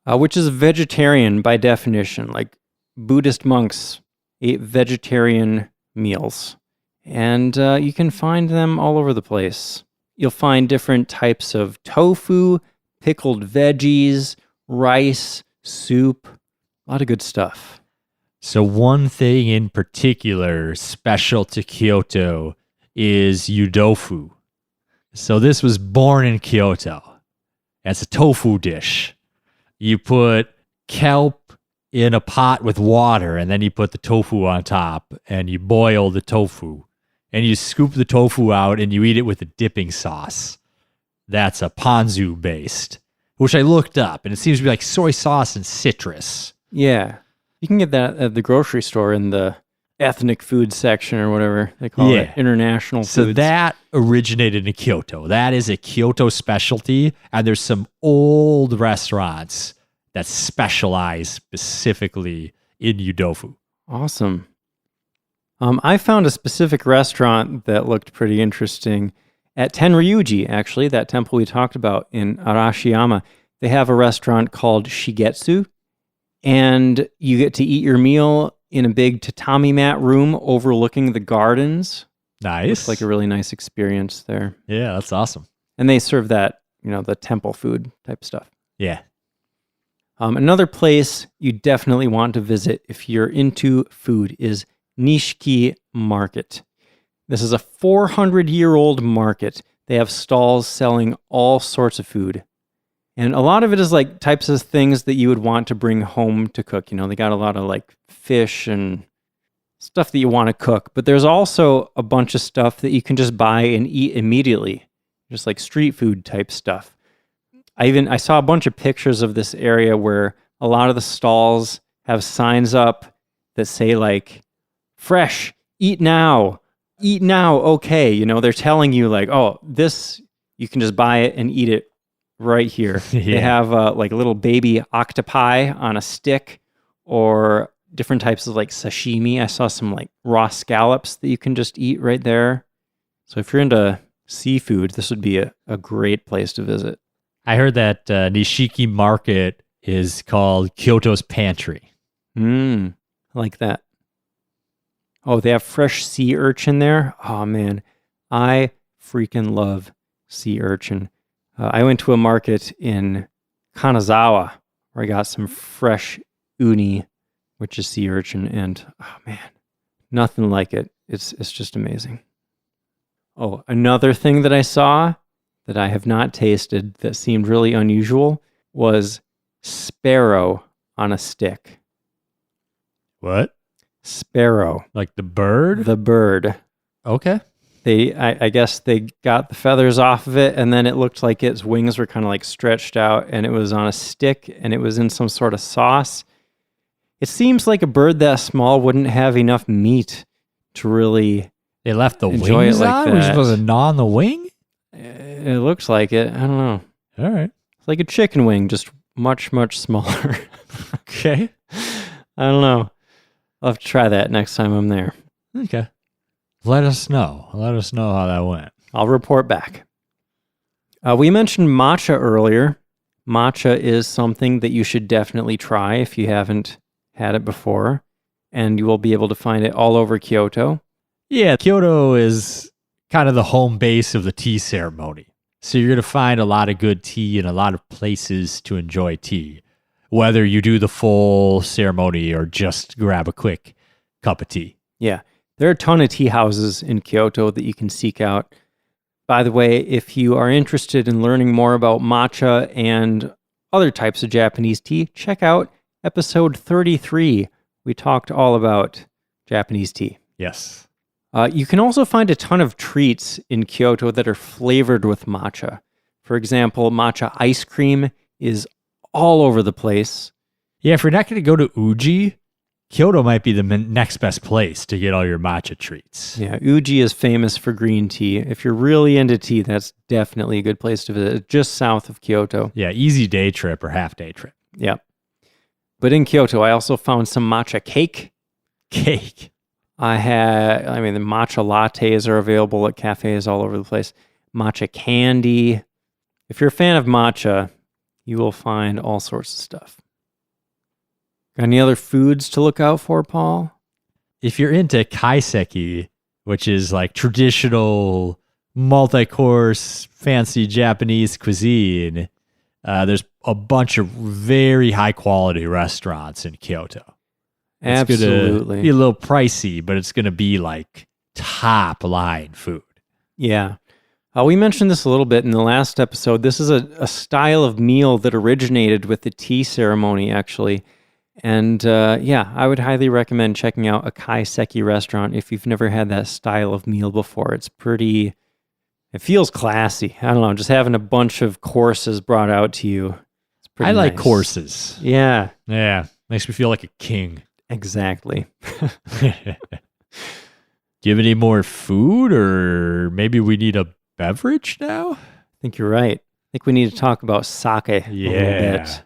which is vegetarian by definition, like Buddhist monks ate vegetarian meals. And you can find them all over the place. You'll find different types of tofu, pickled veggies, rice, soup, a lot of good stuff. So one thing in particular special to Kyoto is yudofu. So this was born in Kyoto. It's a tofu dish. You put kelp in a pot with water, and then you put the tofu on top, and you boil the tofu. And you scoop the tofu out, and you eat it with a dipping sauce. That's a ponzu based, which I looked up, and it seems to be like soy sauce and citrus. Yeah. You can get that at the grocery store in the ethnic food section or whatever they call it, international foods. So that originated in Kyoto. That is a Kyoto specialty, and there's some old restaurants that specialize specifically in yudofu. Awesome. I found a specific restaurant that looked pretty interesting at Tenryuji, actually, that temple we talked about in Arashiyama. They have a restaurant called Shigetsu, and you get to eat your meal in a big tatami mat room overlooking the gardens. Nice. Looks like a really nice experience there. Yeah, that's awesome. And they serve that, the temple food type stuff. Yeah. Another place you definitely want to visit if you're into food is Nishiki Market. This is a 400-year-old market. They have stalls selling all sorts of food. And a lot of it is like types of things that you would want to bring home to cook. They got a lot of like fish and stuff that you want to cook. But there's also a bunch of stuff that you can just buy and eat immediately. Just like street food type stuff. I saw a bunch of pictures of this area where a lot of the stalls have signs up that say like, fresh, eat now, okay. They're telling you like, oh, this, you can just buy it and eat it right here. Yeah. They have like little baby octopi on a stick or different types of like sashimi. I saw some like raw scallops that you can just eat right there. So if you're into seafood, this would be a great place to visit. I heard that Nishiki Market is called Kyoto's Pantry. I like that. Oh, they have fresh sea urchin there. Oh, man. I freaking love sea urchin. I went to a market in Kanazawa where I got some fresh uni, which is sea urchin, and oh, man, nothing like it. It's just amazing. Oh, another thing that I saw that I have not tasted that seemed really unusual was sparrow on a stick. What? Sparrow. Like the bird? The bird. Okay. I guess they got the feathers off of it, and then it looked like its wings were kind of like stretched out, and it was on a stick, and it was in some sort of sauce. It seems like a bird that small wouldn't have enough meat to really They left the enjoy wings it like on? that. We're supposed to gnaw on the wing? It looks like it. I don't know. All right. It's like a chicken wing, just much, much smaller. Okay. I don't know. I'll have to try that next time I'm there. Okay. Let us know. Let us know how that went. I'll report back. We mentioned matcha earlier. Matcha is something that you should definitely try if you haven't had it before, and you will be able to find it all over Kyoto. Yeah, Kyoto is kind of the home base of the tea ceremony. So you're going to find a lot of good tea and a lot of places to enjoy tea, whether you do the full ceremony or just grab a quick cup of tea. Yeah, there are a ton of tea houses in Kyoto that you can seek out. By the way, if you are interested in learning more about matcha and other types of Japanese tea, check out episode 33. We talked all about Japanese tea. Yes. You can also find a ton of treats in Kyoto that are flavored with matcha. For example, matcha ice cream is all over the place. Yeah, if you're not going to go to Uji, Kyoto might be the next best place to get all your matcha treats. Yeah, Uji is famous for green tea. If you're really into tea, that's definitely a good place to visit. Just south of Kyoto. Yeah, easy day trip or half day trip. Yep. But in Kyoto, I also found some matcha cake. Cake. The matcha lattes are available at cafes all over the place. Matcha candy. If you're a fan of matcha, you will find all sorts of stuff. Got any other foods to look out for, Paul? If you're into kaiseki, which is like traditional multi-course fancy Japanese cuisine, there's a bunch of very high quality restaurants in Kyoto. It's Absolutely. gonna be a little pricey, but it's gonna be like top line food. Yeah. We mentioned this a little bit in the last episode. This is a style of meal that originated with the tea ceremony, actually. And I would highly recommend checking out a kaiseki restaurant if you've never had that style of meal before. It feels classy. I don't know, just having a bunch of courses brought out to you. It's pretty I like nice. courses. Yeah. Yeah. Makes me feel like a king. Exactly. Do you have any more food, or maybe we need a beverage now? I think you're right. I think we need to talk about sake a little bit.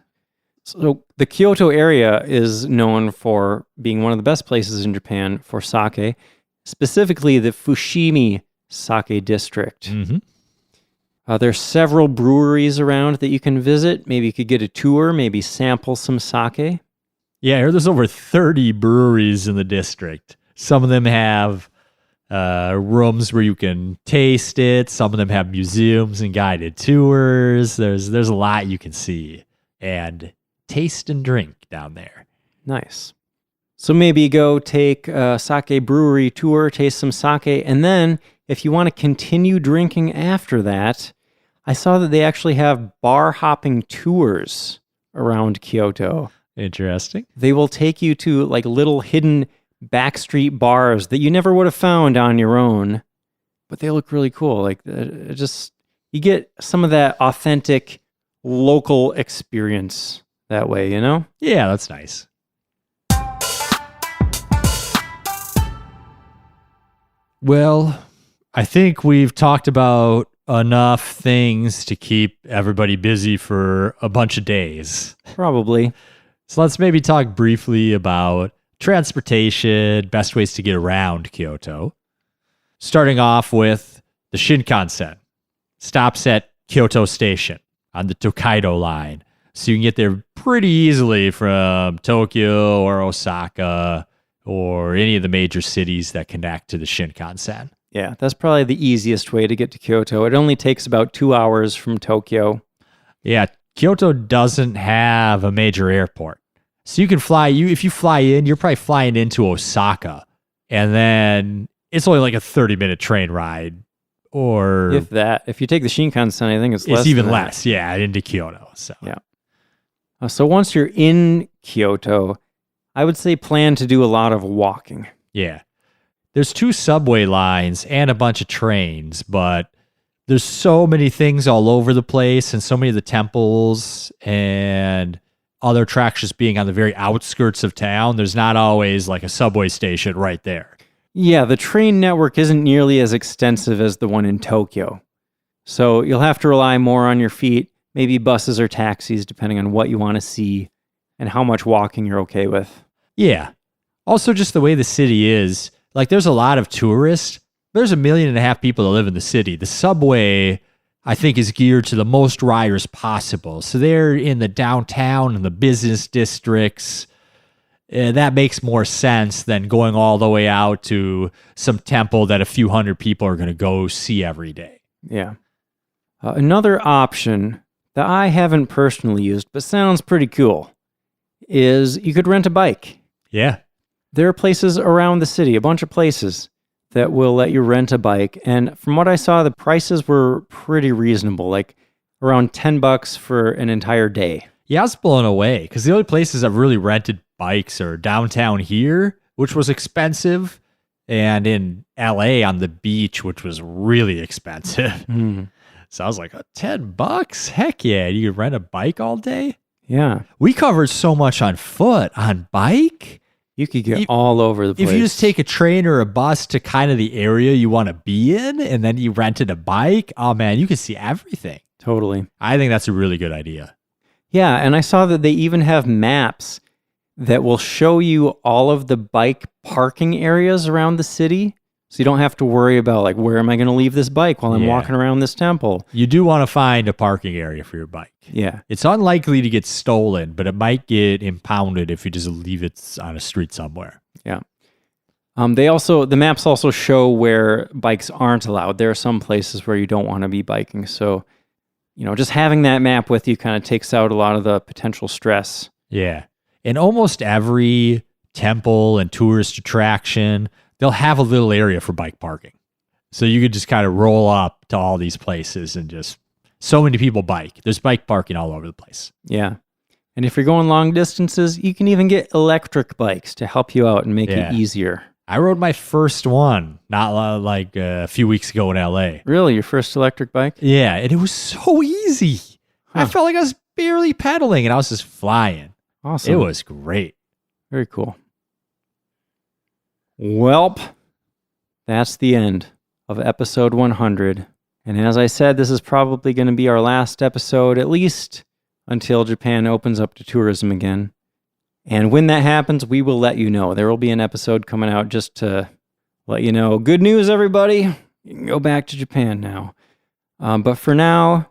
So the Kyoto area is known for being one of the best places in Japan for sake, specifically the Fushimi sake district. Mm-hmm. There's several breweries around that you can visit. Maybe you could get a tour, maybe sample some sake. Yeah, I heard there's over 30 breweries in the district. Some of them have rooms where you can taste it. Some of them have museums and guided tours. There's a lot you can see and taste and drink down there. Nice. So maybe go take a sake brewery tour, taste some sake, and then if you want to continue drinking after that, I saw that they actually have bar hopping tours around Kyoto. Interesting. They will take you to like little hidden backstreet bars that you never would have found on your own, but they look really cool. Like you get some of that authentic local experience that way, you know? Yeah, that's nice. Well, I think we've talked about enough things to keep everybody busy for a bunch of days. Probably. So let's maybe talk briefly about transportation, best ways to get around Kyoto. Starting off with the Shinkansen. Stops at Kyoto Station on the Tokaido line. So you can get there pretty easily from Tokyo or Osaka or any of the major cities that connect to the Shinkansen. Yeah, that's probably the easiest way to get to Kyoto. It only takes about 2 hours from Tokyo. Yeah, Kyoto doesn't have a major airport. So you can if you fly in, you're probably flying into Osaka, and then it's only like a 30-minute train ride, or if that. If you take the Shinkansen, I think it's less. It's even than less, yeah, into Kyoto. So yeah. So once you're in Kyoto, I would say plan to do a lot of walking. Yeah, there's 2 subway lines and a bunch of trains, but there's so many things all over the place, and so many of the temples and other attractions being on the very outskirts of town, there's not always like a subway station right there. Yeah, the train network isn't nearly as extensive as the one in Tokyo. So you'll have to rely more on your feet, maybe buses or taxis, depending on what you want to see and how much walking you're okay with. Yeah. Also, just the way the city is, like there's a lot of tourists. There's 1.5 million people that live in the city. The subway, I think, is geared to the most riders possible. So they're in the downtown and the business districts. That makes more sense than going all the way out to some temple that a few hundred people are going to go see every day. Yeah. Another option that I haven't personally used, but sounds pretty cool, is you could rent a bike. Yeah. There are places around the city, a bunch of places, that will let you rent a bike. And from what I saw, the prices were pretty reasonable, like around $10 for an entire day. Yeah, I was blown away because the only places I've really rented bikes are downtown here, which was expensive, and in LA on the beach, which was really expensive. So I was like, $10? Heck yeah, you could rent a bike all day? Yeah. We covered so much on foot. On bike? You could get all over the place. If you just take a train or a bus to kind of the area you want to be in, and then you rented a bike, oh man, you can see everything. Totally. I think that's a really good idea. Yeah, and I saw that they even have maps that will show you all of the bike parking areas around the city. So you don't have to worry about, like, where am I going to leave this bike while I'm walking around this temple? You do want to find a parking area for your bike. Yeah. It's unlikely to get stolen, but it might get impounded if you just leave it on a street somewhere. Yeah. The maps also show where bikes aren't allowed. There are some places where you don't want to be biking. So, just having that map with you kind of takes out a lot of the potential stress. Yeah. In almost every temple and tourist attraction, they'll have a little area for bike parking. So you could just kind of roll up to all these places and just so many people bike. There's bike parking all over the place. Yeah. And if you're going long distances, you can even get electric bikes to help you out and make it easier. I rode my first one not like a few weeks ago in LA. Really? Your first electric bike? Yeah, and it was so easy. I felt like I was barely pedaling and I was just flying. Awesome. It was great. Very cool. Welp, that's the end of episode 100. And as I said, this is probably going to be our last episode, at least until Japan opens up to tourism again. And when that happens, we will let you know. There will be an episode coming out just to let you know. Good news, everybody. You can go back to Japan now. But for now,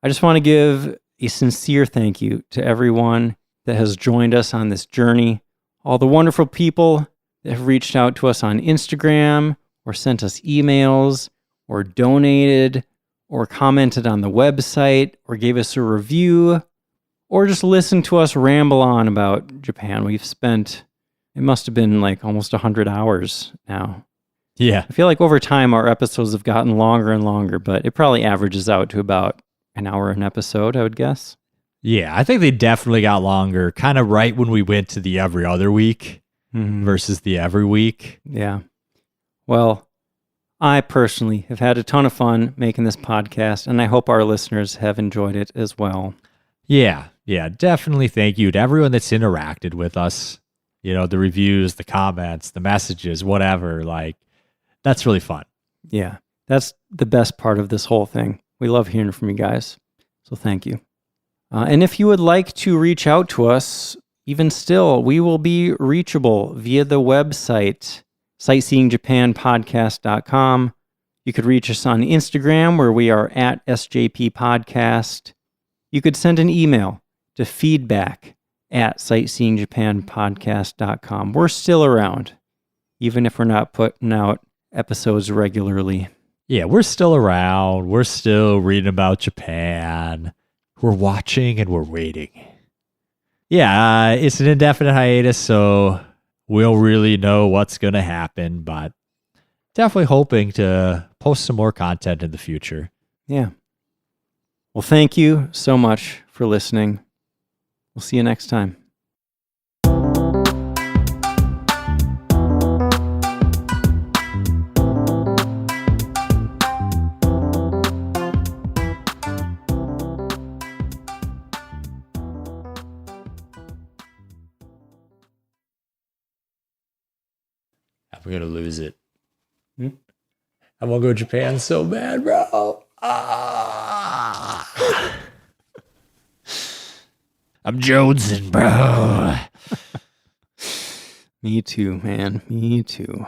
I just want to give a sincere thank you to everyone that has joined us on this journey. All the wonderful people that have reached out to us on Instagram or sent us emails or donated or commented on the website or gave us a review or just listened to us ramble on about Japan. We've spent, it must have been like almost 100 hours now. Yeah. I feel like over time our episodes have gotten longer and longer, but it probably averages out to about an hour an episode, I would guess. Yeah, I think they definitely got longer, kind of right when we went to the every other week versus the every week. Yeah. Well, I personally have had a ton of fun making this podcast, and I hope our listeners have enjoyed it as well. Yeah, definitely thank you to everyone that's interacted with us. You know, the reviews, the comments, the messages, whatever. Like, that's really fun. Yeah, that's the best part of this whole thing. We love hearing from you guys, so thank you. And if you would like to reach out to us, even still, we will be reachable via the website, sightseeingjapanpodcast.com. You could reach us on Instagram, where we are at SJP Podcast. You could send an email to feedback@sightseeingjapanpodcast.com. We're still around, even if we're not putting out episodes regularly. Yeah, we're still around. We're still reading about Japan. We're watching and we're waiting. Yeah, it's an indefinite hiatus, so we'll really know what's going to happen, but definitely hoping to post some more content in the future. Yeah. Well, thank you so much for listening. We'll see you next time. I'm going to lose it. I want to go to Japan so bad, bro. I'm jonesing, bro. Me too, man. Me too.